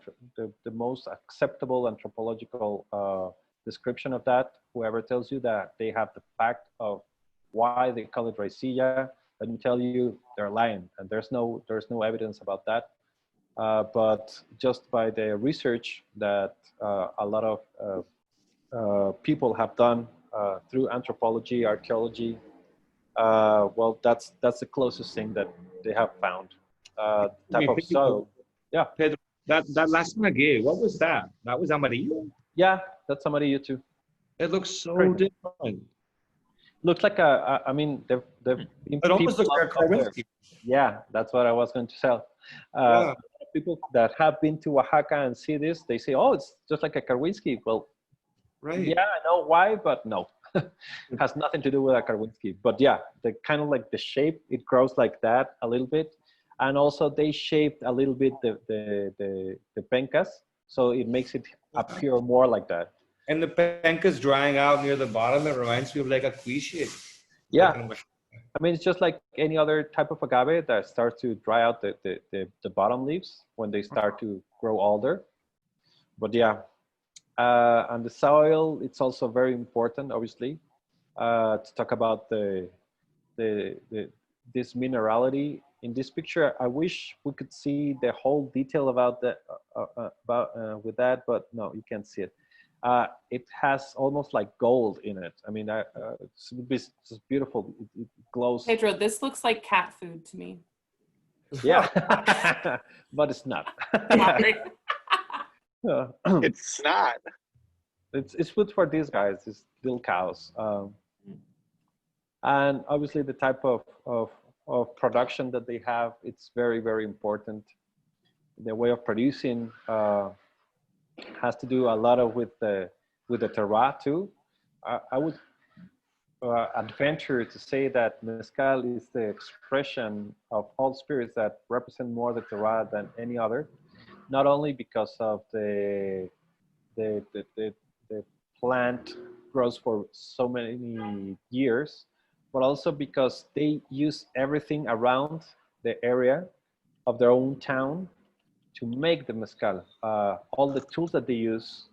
most acceptable anthropological description of that. Whoever tells you that they have the fact of why they call it raicilla, let me tell you, they're lying, and there's no evidence about that. But just by the research that a lot of people have done through anthropology, archaeology, well, that's the closest thing that they have found. Type of soil. Yeah. Pedro, that last one I gave, what was that? That was amarillo? Yeah, that's amarillo too. It looks so different. Looks like I mean, it almost looks like a Karwinski. Yeah, that's what I was going to tell. Yeah. People that have been to Oaxaca and see this, they say, oh, it's just like a Karwinski. Well, right. Yeah, I know why, but no. It has nothing to do with a Karwinski. But yeah, the kind of like the shape, it grows like that a little bit. And also they shaped a little bit the pencas, so it makes it appear more like that. And the pencas drying out near the bottom, it reminds me of like a quiche. Yeah. I mean, it's just like any other type of agave that starts to dry out the bottom leaves when they start to grow older. But yeah, and the soil, it's also very important, obviously, to talk about this minerality. In this picture, I wish we could see the whole detail about that with that, but no, you can't see it. It has almost like gold in it. I mean, it's beautiful. It glows. Pedro, this looks like cat food to me. Yeah, but it's not. It's not. It's food for these guys, these little cows. And obviously the type of production that they have, it's very, very important. The way of producing has to do a lot with the terroir too. I would adventure to say that Mezcal is the expression of all spirits that represent more the terroir than any other. Not only because of the plant grows for so many years, but also because they use everything around the area of their own town to make the mezcal. All the tools that they use,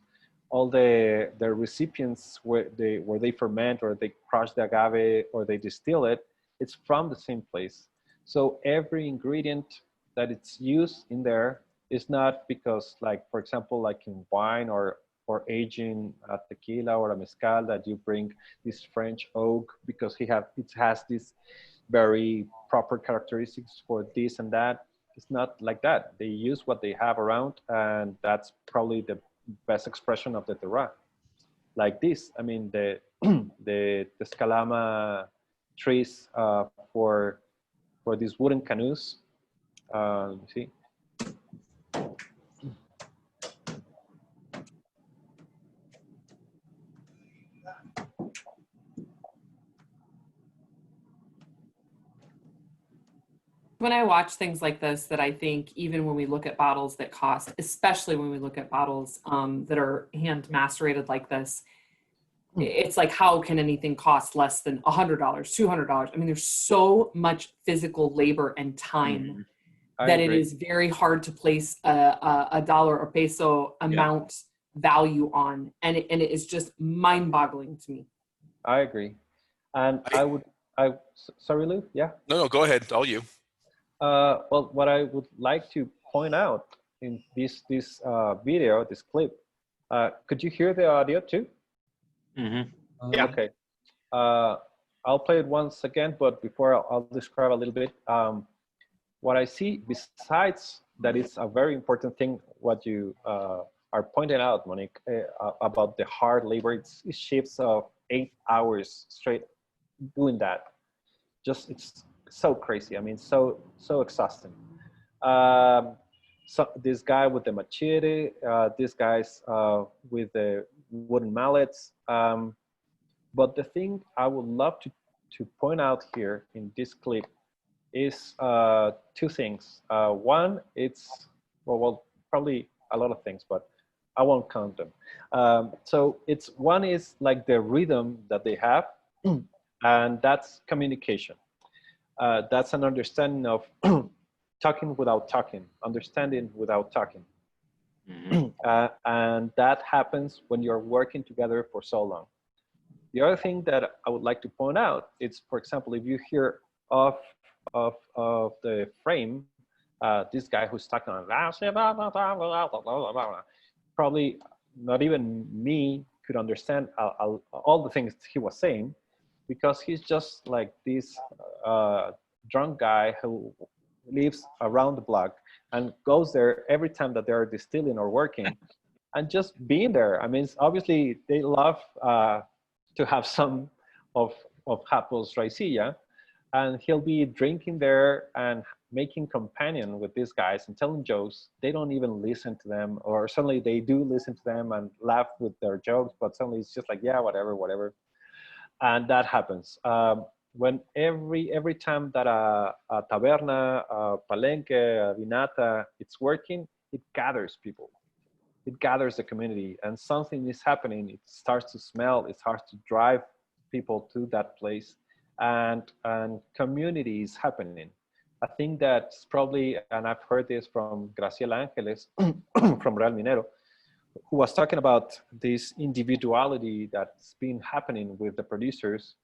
all the recipients where they ferment or they crush the agave or they distill it, it's from the same place. So every ingredient that it's used in there is not because, like, for example, like in wine or aging a tequila or a mezcal, that you bring this French oak because it has this very proper characteristics for this and that. It's not like that. They use what they have around, and that's probably the best expression of the terroir. Like this, I mean, the the escalama trees for these wooden canoes. You see. When I watch things like this, that I think even when we look at bottles that cost, especially when we look at bottles that are hand macerated like this, it's like, how can anything cost less than $100, $200? I mean, there's so much physical labor and time that it is very hard to place a dollar or peso amount value on, and it is just mind-boggling to me. I agree, and sorry, Lou. Yeah. No, go ahead. All you. Well, what I would like to point out in this video, this clip, could you hear the audio too? Mm-hmm. Yeah. Okay. I'll play it once again, but before I'll describe a little bit. What I see, besides that, is a very important thing, what you are pointing out, Monique, about the hard labor. It shifts of 8 hours straight doing that. Just, it's so crazy. I mean, so exhausting. So this guy with the machete, these guys with the wooden mallets. But the thing I would love to point out here in this clip is two things. One, it's, well, probably a lot of things, but I won't count them. So it's, one is like the rhythm that they have, and that's communication. That's an understanding of talking without talking, understanding without talking. And that happens when you're working together for so long. The other thing that I would like to point out is, for example, if you hear of the frame, this guy who's talking on, probably not even me could understand all the things he was saying, because he's just like this drunk guy who lives around the block and goes there every time that they're distilling or working, and just being there. I mean, obviously they love to have some of Hapo's raicilla, and he'll be drinking there and making companion with these guys and telling jokes. They don't even listen to them, or suddenly they do listen to them and laugh with their jokes, but suddenly it's just like, yeah, whatever. And that happens. When every time that a taberna, a palenque, a vinata, it's working, it gathers people. It gathers the community, and something is happening. It starts to smell. It starts to drive people to that place, and community is happening. I think that's probably, and I've heard this from Graciela Angeles from Real Minero, who was talking about this individuality that's been happening with the producers,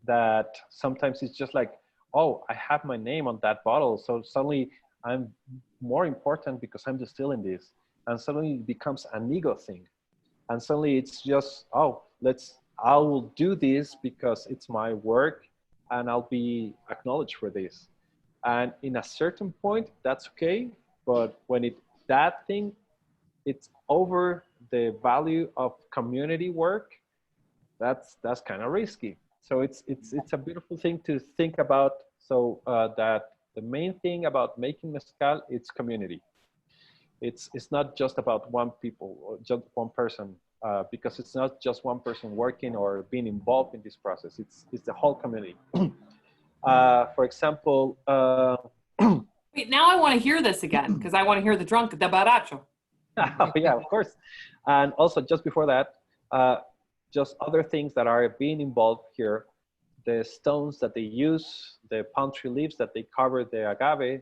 that sometimes it's just like, oh, I have my name on that bottle, so suddenly I'm more important because I'm distilling this. And suddenly it becomes an ego thing. And suddenly it's just, oh, I will do this because it's my work and I'll be acknowledged for this. And in a certain point, that's okay. But when that thing, it's over the value of community work, that's kind of risky. So it's a beautiful thing to think about. So that the main thing about making mezcal, it's community. It's not just about one people or just one person, because it's not just one person working or being involved in this process. It's the whole community. For example, wait, now I want to hear this again, because I want to hear the drunk, the baracho. Oh, yeah, of course. And also, just before that, just other things that are being involved here, the stones that they use, the palm tree leaves that they cover the agave,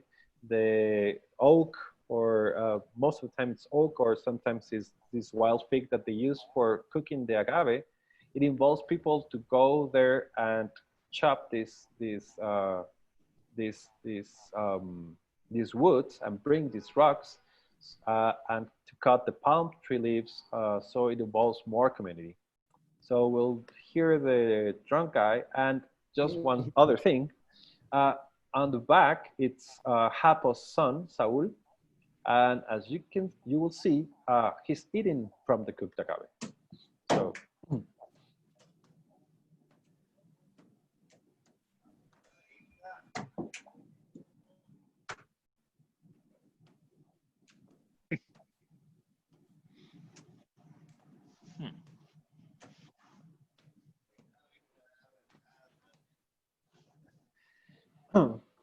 the oak, or most of the time it's oak, or sometimes it's this wild fig that they use for cooking the agave. It involves people to go there and chop these woods and bring these rocks, and to cut the palm tree leaves, so it involves more community. So we'll hear the drunk guy. And just one other thing, on the back, it's Hapo's son, Saul. And as you will see, he's eating from the cooked agave. So.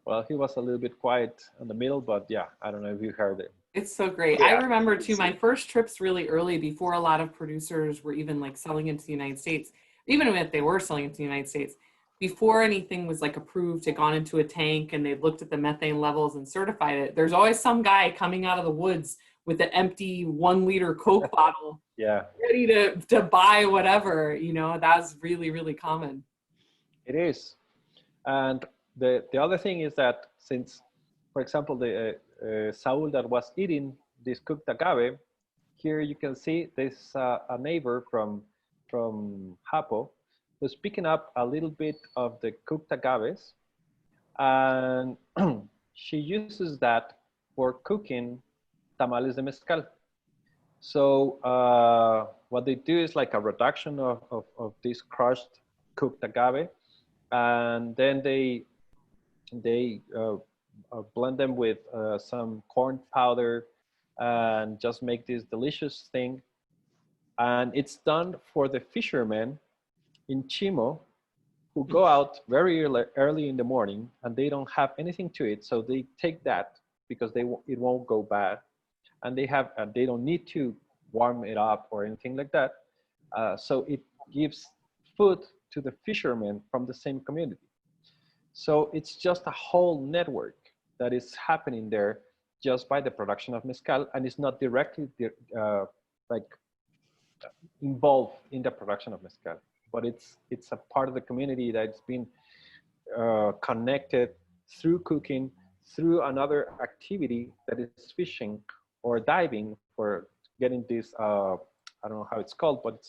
Well, he was a little bit quiet in the middle, but yeah, I don't know if you heard it. It's so great. Yeah. I remember too, my first trips really early, before a lot of producers were even like selling into the United States, even if they were selling into the United States, before anything was like approved, had gone into a tank and they looked at the methane levels and certified it. There's always some guy coming out of the woods with an empty 1 liter Coke bottle, Yeah, ready to buy whatever, you know. That's really, really common. it is. And the other thing is that, since, for example, the Saul that was eating this cooked agave, here you can see there's a neighbor from Hapo who's picking up a little bit of the cooked agaves, and she uses that for cooking tamales de mezcal. So what they do is like a reduction of this crushed cooked agave, and then they blend them with some corn powder and just make this delicious thing. And it's done for the fishermen in Chimo who go out very early in the morning and they don't have anything to eat. So they take that because it won't go bad. And they don't need to warm it up or anything like that. So it gives food to the fishermen from the same community. So it's just a whole network that is happening there just by the production of mezcal, and it's not directly like involved in the production of mezcal, but it's a part of the community that's been connected through cooking, through another activity that is fishing or diving, for getting this. I don't know how it's called, but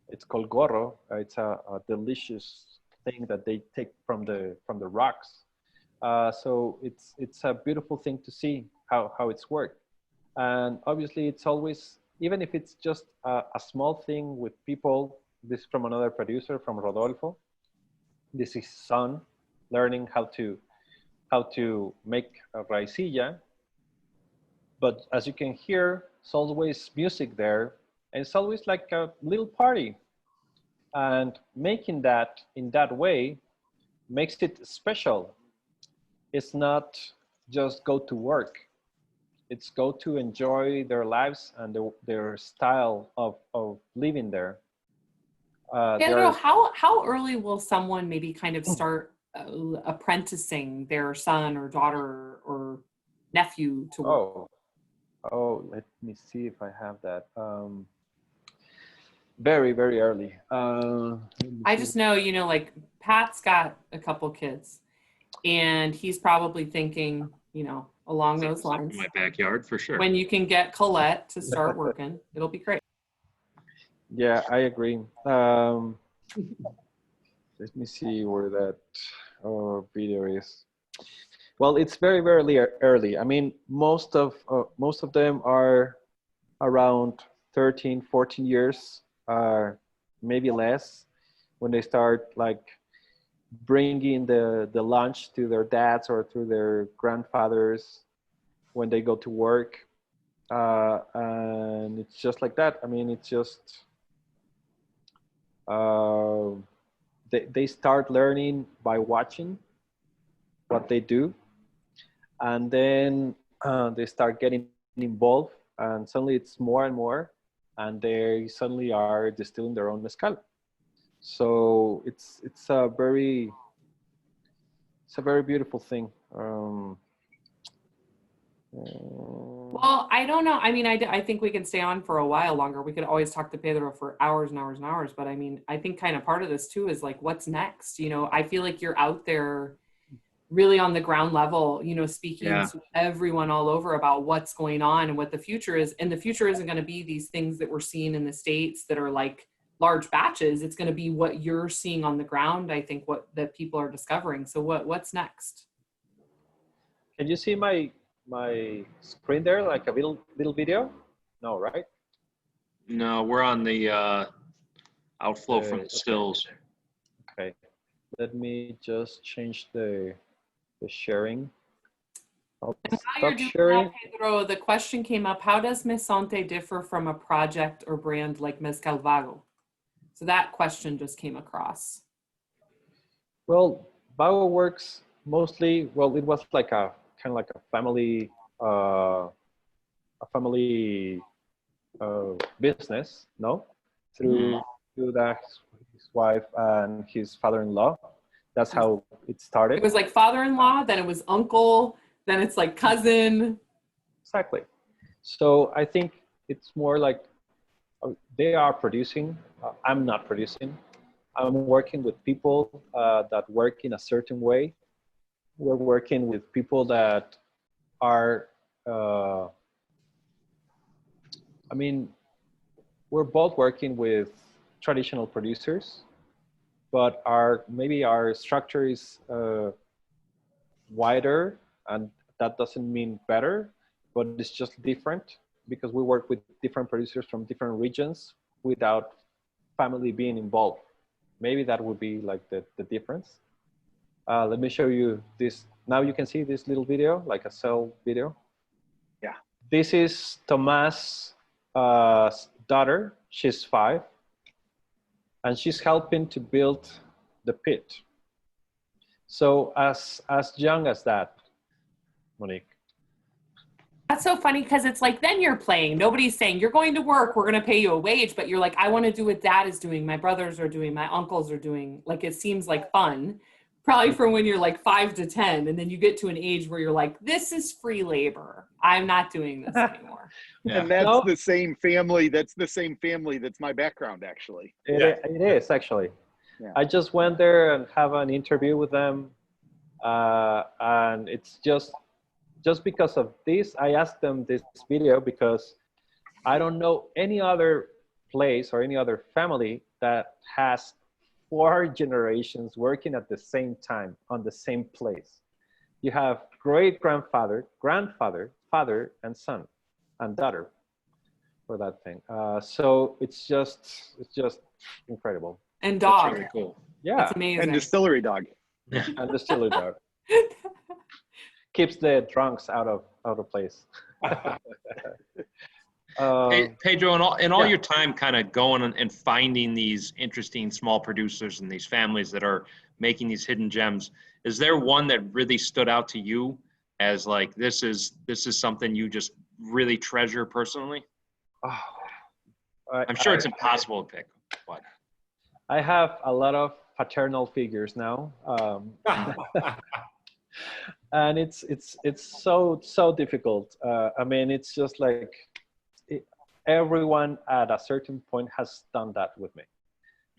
it's called gorro. It's a delicious thing that they take from the rocks. So it's a beautiful thing to see how it's worked. And obviously it's always, even if it's just a small thing with people, this from another producer, from Rodolfo, this is son learning how to make a raicilla. But as you can hear, it's always music there, and it's always like a little party. And making that in that way makes it special. It's not just go to work. It's go to enjoy their lives and their style of living there. Pedro, how early will someone maybe kind of start apprenticing their son or daughter or nephew to work? Oh, let me see if I have that. Very, very early. I just know, you know, like Pat's got a couple kids, and he's probably thinking, you know, along those lines. In my backyard, for sure. When you can get Colette to start working, it'll be great. Yeah, I agree. Let me see where that video is. Well, it's very, very early. I mean, most of them are around 13, 14 years, maybe less, when they start like bringing the lunch to their dads or to their grandfathers when they go to work. And it's just like that. I mean, it's just, they start learning by watching what they do. And then they start getting involved, and suddenly it's more and more, and they suddenly are distilling their own mezcal. So it's a very beautiful thing. Well, I don't know. I mean, I think we can stay on for a while longer. We could always talk to Pedro for hours and hours and hours. But I mean, I think kind of part of this too is like, what's next? You know, I feel like you're out there really on the ground level, you know, speaking to everyone all over about what's going on and what the future is. And the future isn't going to be these things that we're seeing in the States that are like large batches. It's going to be what you're seeing on the ground. I think what that people are discovering. So what's next? Can you see my screen there, like a little video? No, right? No, we're on the outflow from the stills. Okay, let me just change the sharing. I'll And while stop you're doing sharing. that, Pedro, the question came up, how does Mezonte differ from a project or brand like Mezcal Vago? So that question just came across. Well, Vago works mostly, well, it was like a kind of like a family business, no? Through that, his wife and his father-in-law. That's how it started. It was like father-in-law, then it was uncle, then it's like cousin. Exactly. So I think it's more like they are producing. I'm not producing. I'm working with people that work in a certain way. We're working with people that are, I mean, we're both working with traditional producers, but maybe our structure is wider, and that doesn't mean better, but it's just different because we work with different producers from different regions without family being involved. Maybe that would be like the difference. Let me show you this. Now you can see this little video, like a cell video. Yeah. This is Tomas' daughter. She's 5. And she's helping to build the pit. So as young as that, Monique. That's so funny because it's like, then you're playing. Nobody's saying, you're going to work, we're going to pay you a wage, but you're like, I want to do what dad is doing, my brothers are doing, my uncles are doing. Like, it seems like fun, probably from when you're like 5 to 10. And then you get to an age where you're like, this is free labor. I'm not doing this anymore. And that's the same family. That's the same family. That's my background, actually. It is actually. Yeah. I just went there and have an interview with them. And it's just because of this, I asked them this video because I don't know any other place or any other family that has 4 generations working at the same time on the same place. You have great-grandfather, grandfather, father, and son, and daughter for that thing. So it's just incredible. And dog. That's really cool. Yeah. That's amazing. And distillery dog. And distillery dog. Keeps the drunks out of place. Pedro, in all your time kind of going and finding these interesting small producers and these families that are making these hidden gems, is there one that really stood out to you as like, this is something you just really treasure personally? I'm sure it's impossible to pick, but I have a lot of paternal figures now. And it's so difficult. I mean, it's just like everyone at a certain point has done that with me.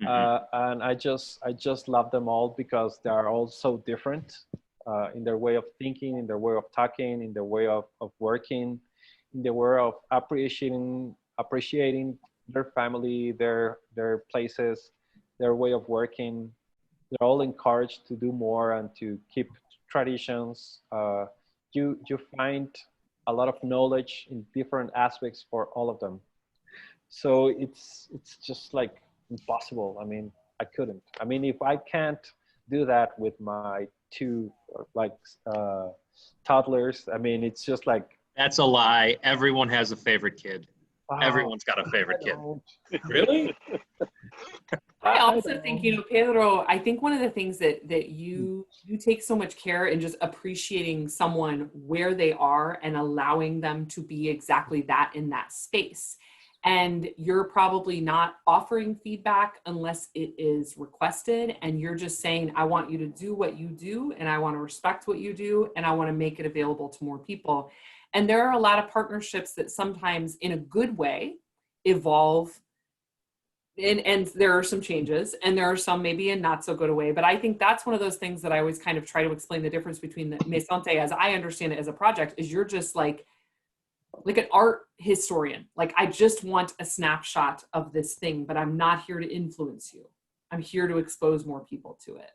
And I just love them all because they are all so different in their way of thinking, in their way of talking, in their way of working, in their way of appreciating their family, their places, their way of working. They're all encouraged to do more and to keep traditions. You find a lot of knowledge in different aspects for all of them. So it's just like impossible. I mean, I couldn't. I mean, if I can't do that with my 2 like toddlers, I mean, it's just like. That's a lie. Everyone has a favorite kid. Everyone's got a favorite kid. Really? I also think, Pedro, I think one of the things that you take so much care in just appreciating someone where they are and allowing them to be exactly that in that space. and you're probably not offering feedback unless it is requested, and you're just saying, I want you to do what you do, and I want to respect what you do, and I want to make it available to more people. And there are a lot of partnerships that sometimes in a good way evolve, and there are some changes, and there are some maybe in not so good a way. But I think that's one of those things that I always kind of try to explain the difference between the Mezonte, as I understand it as a project, is you're just like an art historian. Like, I just want a snapshot of this thing, but I'm not here to influence you. I'm here to expose more people to it.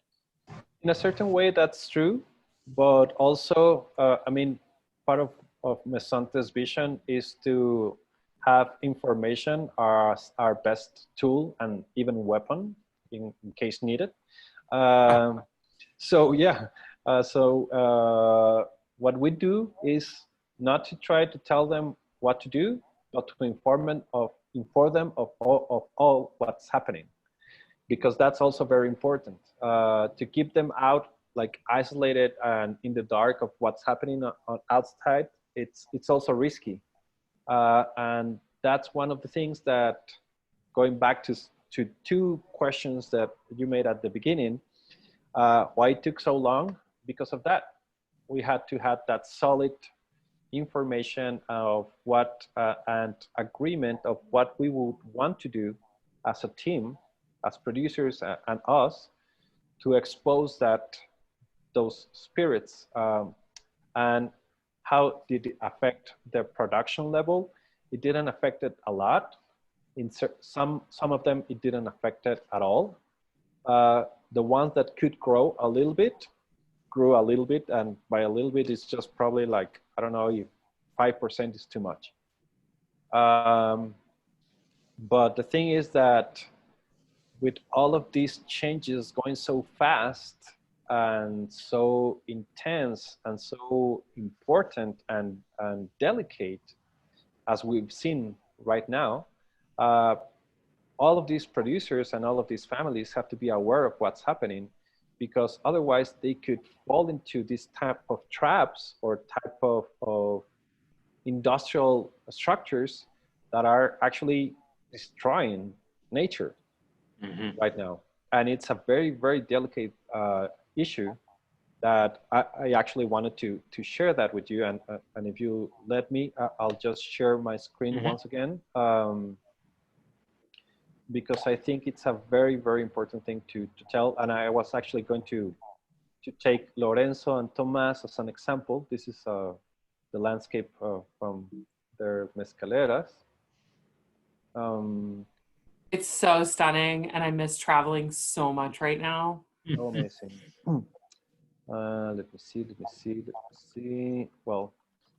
In a certain way, that's true. But also, I mean, part of Mezonte's vision is to have information as our best tool and even weapon in case needed. So yeah, what we do is not to try to tell them what to do, but to inform them of all what's happening, because that's also very important. To keep them out, like isolated and in the dark of what's happening on outside, it's also risky. And that's one of the things that, going back to two questions that you made at the beginning, why it took so long? Because of that. We had to have that solid information of what and agreement of what we would want to do as a team, as producers and us, to expose those spirits, and how did it affect the production level? It didn't affect it a lot. In some of them, it didn't affect it at all. The ones that could grow a little bit, grew a little bit, and by a little bit, it's just probably like, I don't know, if 5% is too much. But the thing is that with all of these changes going so fast and so intense and so important and delicate, as we've seen right now, all of these producers and all of these families have to be aware of what's happening, because otherwise they could fall into this type of traps or type of industrial structures that are actually destroying nature right now. And it's a very, very delicate issue that I actually wanted to share that with you. And if you let me, I'll just share my screen once again. Because I think it's a very, very important thing to tell. And I was actually going to take Lorenzo and Tomas as an example. This is the landscape from their mezcaleras. It's so stunning, and I miss traveling so much right now. Oh, amazing. Let me see. Well,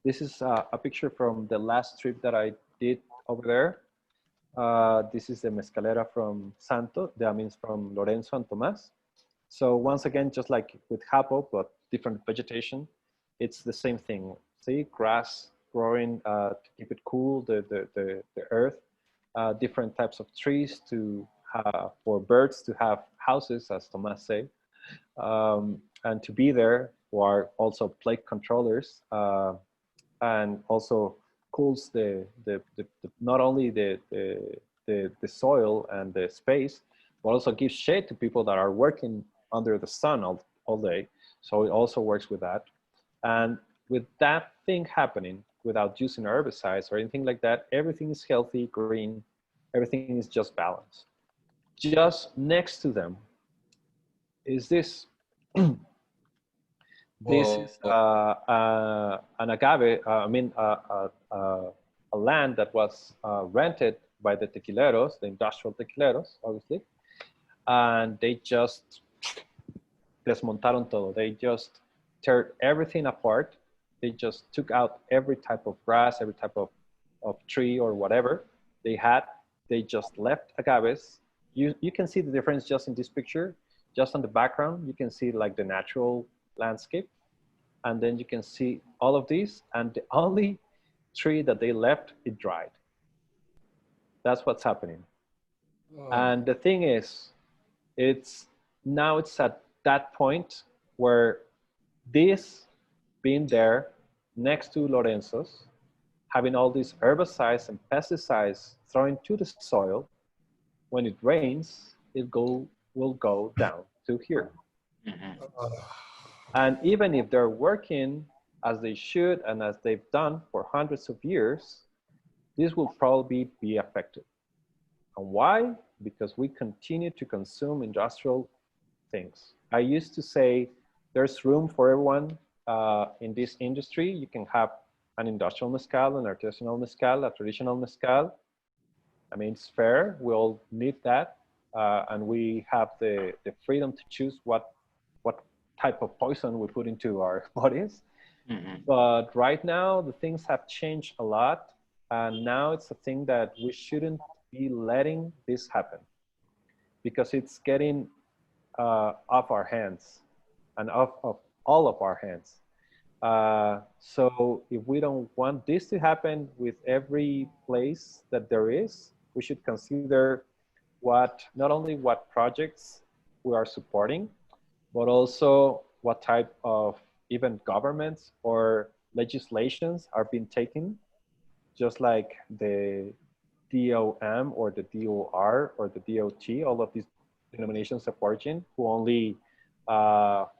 this is a picture from the last trip that I did over there. This is the mezcalera from Santo, that means from Lorenzo and Tomas. So once again, just like with Japo, but different vegetation, it's the same thing. See, grass growing to keep it cool, the earth, different types of trees for birds to have houses, as Tomas say, and to be there, who are also plague controllers, and also cools not only the soil and the space, but also gives shade to people that are working under the sun all day. So it also works with that. And with that thing happening, without using herbicides or anything like that, everything is healthy, green, everything is just balanced. Just next to them is this. This is an agave, a land that was rented by the tequileros, the industrial tequileros, obviously. And they just desmontaron todo. They just tear everything apart. They just took out every type of grass, every type of tree or whatever they had. They just left agaves. You can see the difference just in this picture. Just on the background, you can see like the natural landscape. And then you can see all of these. And the only tree that they left, it dried. That's what's happening. Oh. And the thing is, it's at that point where this being there next to Lorenzo's having all these herbicides and pesticides thrown to the soil, when it rains, will go down to here. And even if they're working as they should and as they've done for hundreds of years, this will probably be affected. And why? Because we continue to consume industrial things. I used to say there's room for everyone in this industry. You can have an industrial mezcal, an artisanal mezcal, a traditional mezcal. I mean, it's fair. We all need that. And we have the freedom to choose what type of poison we put into our bodies. But right now, the things have changed a lot. And now it's a thing that we shouldn't be letting this happen, because it's getting off our hands and off of all of our hands. So if we don't want this to happen with every place that there is, we should consider not only what projects we are supporting, but also what type of even governments or legislations are being taken, just like the DOM or the DOR or the DOT, all of these denominations of origin, who only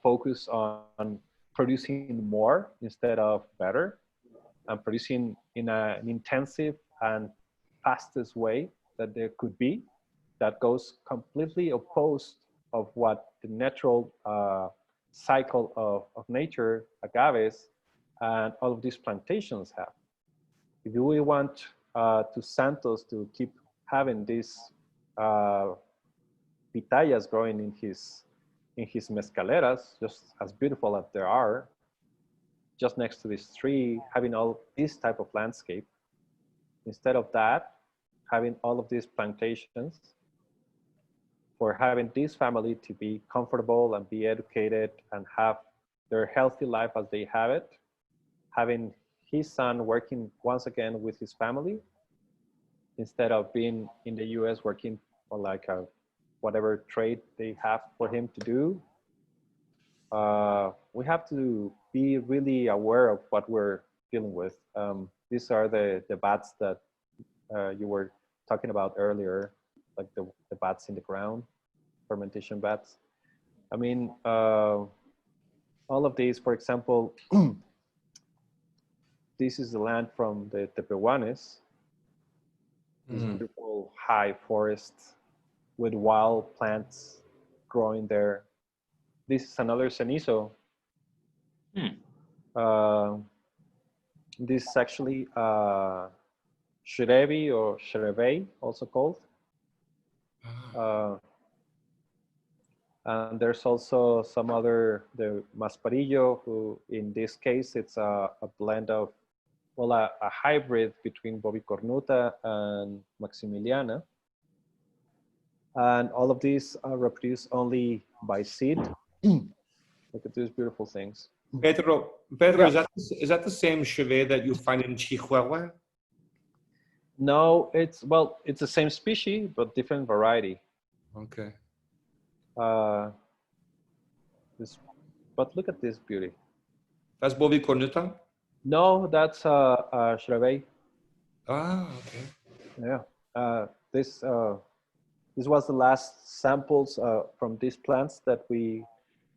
focus on producing more instead of better, and producing in an intensive and fastest way that there could be, that goes completely opposed of what the natural cycle of nature, agaves, and all of these plantations have. If we want to Santos to keep having these pitayas growing in his mezcaleras, just as beautiful as they are, just next to this tree, having all this type of landscape, instead of that, having all of these plantations, for having this family to be comfortable and be educated and have their healthy life as they have it, having his son working once again with his family, instead of being in the US working for like whatever trade they have for him to do. We have to be really aware of what we're dealing with. These are the bats that you were talking about earlier, like the bats in the ground, fermentation bats. I mean, all of these, for example, this is the land from the Tepehuanes, this beautiful high forest with wild plants growing there. This is another cenizo. This is actually Xerebi or Xerebei, also called. And there's also some other, the Masparillo, who in this case, it's a blend of, well, a hybrid between Bovicornuta and Maximiliana. And all of these are reproduced only by seed. Look at these beautiful things. Pedro, yeah. Is that the same Chevet that you find in Chihuahua? No, it's the same species, but different variety. Okay. But look at this beauty. That's Bovicornuta? No, that's Xerebei. Ah, okay. Yeah. This was the last samples from these plants that we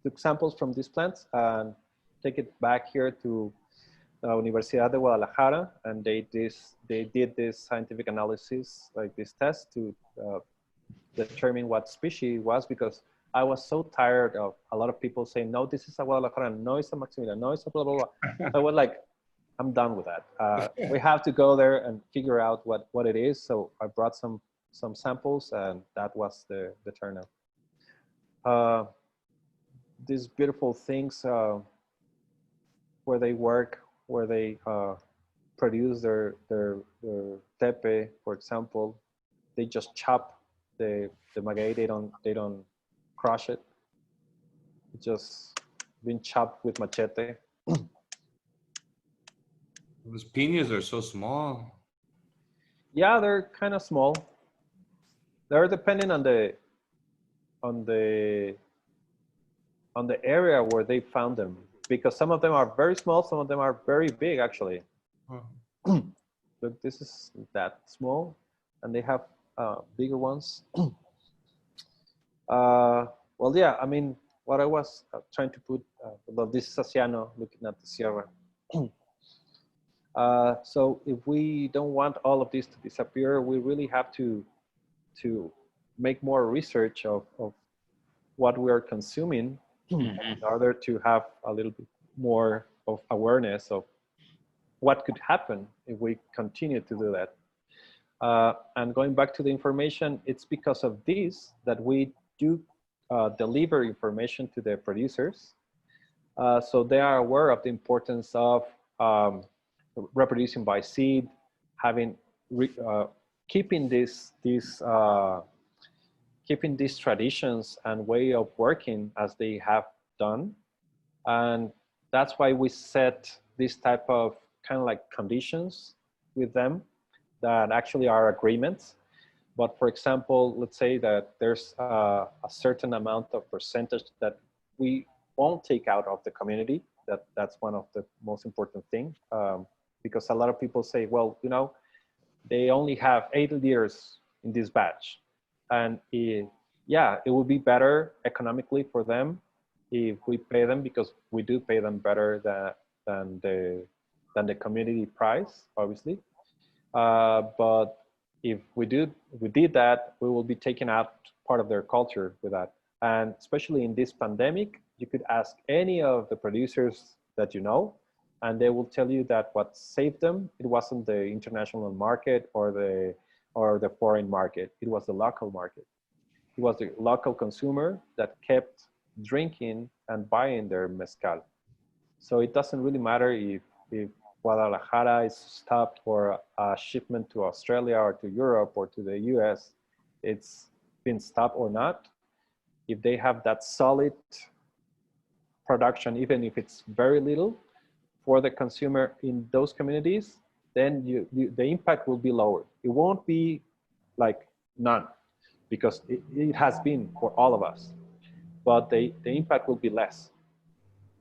took samples from these plants and take it back here to Universidad de Guadalajara, and they did this scientific analysis, like this test, to determine what species it was, because I was so tired of a lot of people saying, no, this is a Guadalajara, no, it's a Maximilian, no, it's a blah, blah, blah. I was like, I'm done with that. We have to go there and figure out what it is. So I brought some samples, and that was the turnout. These beautiful things where they work, where they produce their tepe, for example, they just chop the maguey. They don't crush it. It's just been chopped with machete. Those piñas are so small. Yeah, they're kind of small. They're depending on the area where they found them, because some of them are very small, some of them are very big, actually. look, this is that small, and they have bigger ones. Well, yeah, I mean, what I was trying to put, this is Asiano looking at the Sierra. So if we don't want all of this to disappear, we really have to make more research of what we are consuming in order to have a little bit more of awareness of what could happen if we continue to do that. And going back to the information, it's because of this that we do deliver information to the producers. So they are aware of the importance of reproducing by seed, having keeping these traditions and way of working as they have done. And that's why we set this type of kind of like conditions with them that actually are agreements. But for example, let's say that there's a certain amount of percentage that we won't take out of the community. That's one of the most important things, because a lot of people say, well, you know, they only have 8 liters in this batch. And yeah, it would be better economically for them if we pay them, because we do pay them better than the community price, obviously. But if we did that, we will be taking out part of their culture with that. And especially in this pandemic, you could ask any of the producers that you know, and they will tell you that what saved them, it wasn't the international market or the foreign market. It was the local market. It was the local consumer that kept drinking and buying their mezcal. So it doesn't really matter if Guadalajara is stopped for a shipment to Australia or to Europe or to the US, it's been stopped or not. If they have that solid production, even if it's very little for the consumer in those communities, then the impact will be lower. It won't be like none, because it has been for all of us, but the impact will be less.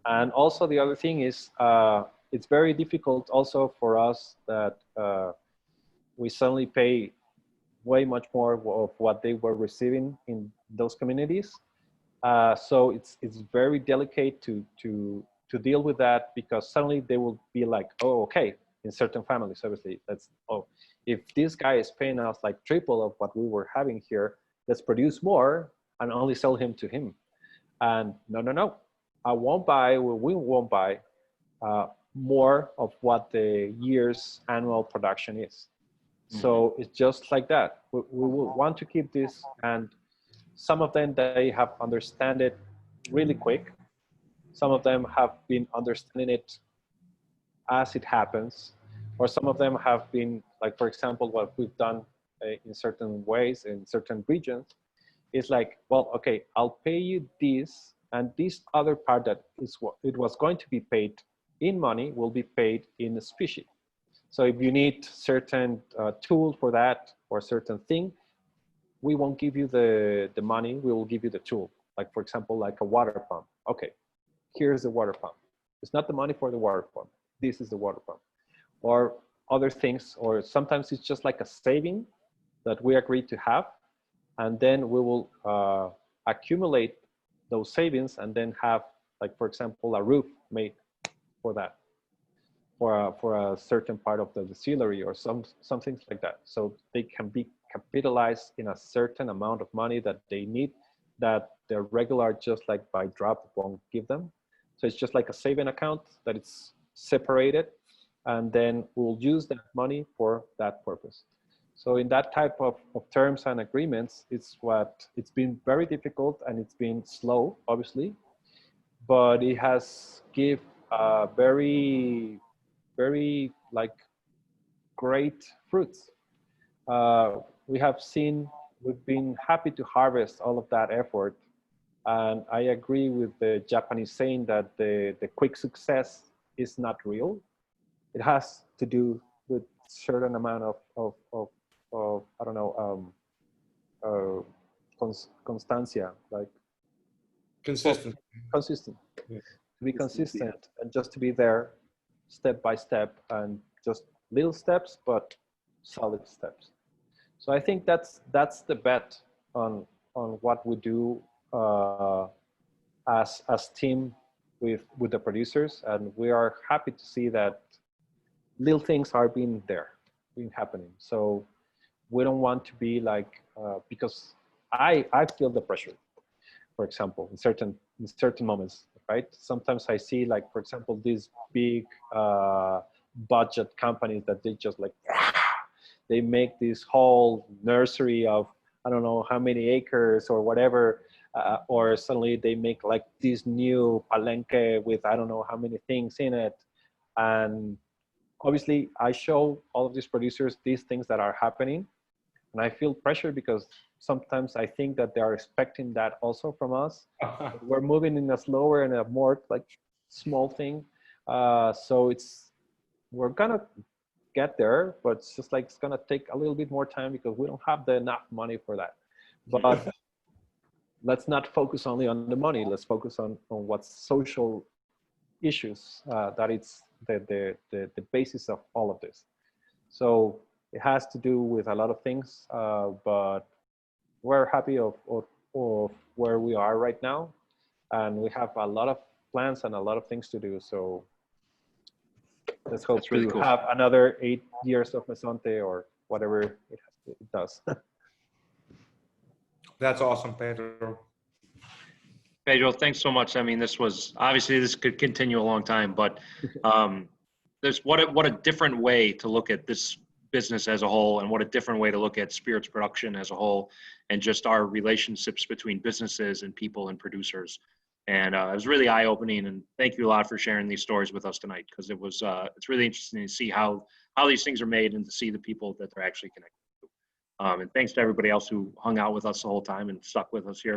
And also the other thing is, it's very difficult also for us that we suddenly pay way much more of what they were receiving in those communities. So it's very delicate to deal with that, because suddenly they will be like, oh, okay, in certain families, obviously, if this guy is paying us like triple of what we were having here, let's produce more and only sell him to him. And no, I won't buy, we won't buy more of what the year's annual production is. So it's just like that. We will want to keep this, and some of them, they have understand it really quick. Some of them have been understanding it as it happens, or some of them have been, like, for example, what we've done in certain ways in certain regions is like, well, okay, I'll pay you this, and this other part that is what it was going to be paid in money will be paid in a specie. So if you need certain tool for that or certain thing, we won't give you the money, we will give you the tool. Like, for example, like a water pump. Okay, here's the water pump. It's not the money for the water pump. This is the water pump. Or other things, or sometimes it's just like a saving that we agreed to have. And then we will accumulate those savings and then have, like, for example, a roof made for that, for a certain part of the distillery, or some things like that. So they can be capitalized in a certain amount of money that they need, that the regular just like by drop won't give them. So it's just like a saving account that it's separated, and then we'll use that money for that purpose. So in that type of terms and agreements, it's been very difficult, and it's been slow, obviously, but it has give very, very like great fruits. We've been happy to harvest all of that effort. And I agree with the Japanese saying that the quick success is not real. It has to do with certain amount of I don't know, constancia, like Consistent. consistent. Yeah. To be consistent and just to be there step by step, and just little steps, but solid steps. So I think that's the bet on what we do as team with the producers, and we are happy to see that little things are being happening. So we don't want to be like because I feel the pressure, for example, in certain moments, right? Sometimes I see, like, for example, these big budget companies that they just like they make this whole nursery of I don't know how many acres or whatever, or suddenly they make like this new palenque with I don't know how many things in it. And obviously I show all of these producers these things that are happening, and I feel pressure because sometimes I think that they are expecting that also from us. We're moving in a slower and a more like small thing. So we're gonna get there, but it's just like it's gonna take a little bit more time because we don't have enough money for that. But let's not focus only on the money. Let's focus on what's social issues. That it's the basis of all of this. So it has to do with a lot of things, but we're happy of where we are right now, and we have a lot of plans and a lot of things to do. So let's hope really to cool. have another 8 years of Mezonte or whatever it does. That's awesome, Pedro. Pedro, thanks so much. I mean, this could continue a long time, but there's what a different way to look at this business as a whole, and what a different way to look at spirits production as a whole, and just our relationships between businesses and people and producers. And it was really eye-opening, and thank you a lot for sharing these stories with us tonight, because it's really interesting to see how these things are made and to see the people that they're actually connected to. And thanks to everybody else who hung out with us the whole time and stuck with us here.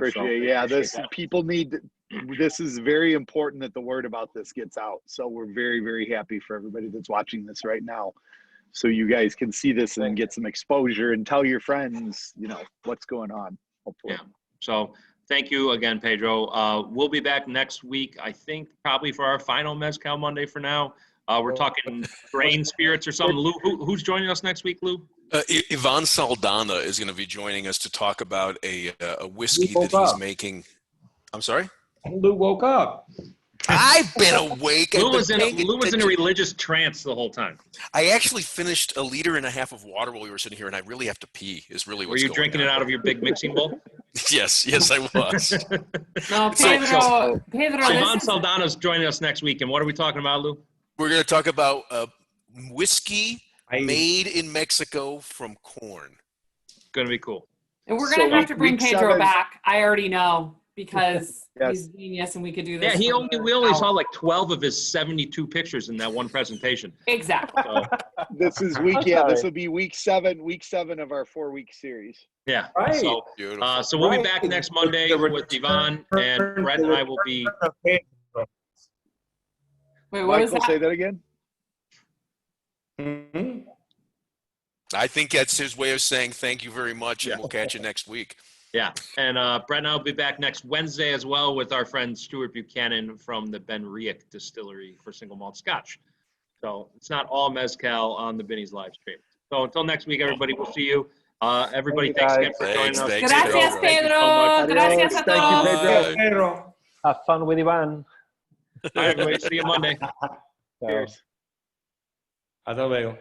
This is very important that the word about this gets out. So we're very, very happy for everybody that's watching this right now. So you guys can see this and get some exposure and tell your friends, what's going on, hopefully. Yeah. So thank you again, Pedro. We'll be back next week, I think, probably for our final Mezcal Monday for now. We're talking grain spirits or something. Lou, who's joining us next week, Lou? Ivan Saldana is going to be joining us to talk about a whiskey that he's making. I'm sorry? Lou woke up. I've been awake. Lou was in a religious trance the whole time. I actually finished 1.5 liters of water while we were sitting here, and I really have to pee. Is really what's going on. Were you drinking it out of your big mixing bowl? Yes, I was. No, Pedro. Ivan Saldana's joining us next week, and what are we talking about, Lou? We're going to talk about whiskey made in Mexico from corn. Going to be cool. And we're going to have to bring Pedro back. I already know, because he's genius and we could do this. Yeah, we only saw like 12 of his 72 pictures in that one presentation. Exactly. So, this will be week seven of our 4-week series. Yeah. Right. So we'll be back next Monday with Ivan, and Brett and I will be. Wait, what Michael, was that? say that again? Mm-hmm. I think that's his way of saying thank you very much, and we'll catch you next week. Yeah, and Brett and I will be back next Wednesday as well with our friend Stuart Buchanan from the Ben Riach Distillery for single malt Scotch. So it's not all Mezcal on the Binny's live stream. So until next week, everybody, we'll see you. Everybody, thanks again for joining us. Gracias, Pedro. Gracias a todos. Pedro. Have fun with Ivan. All right, everybody. See you Monday. Cheers. Hasta luego.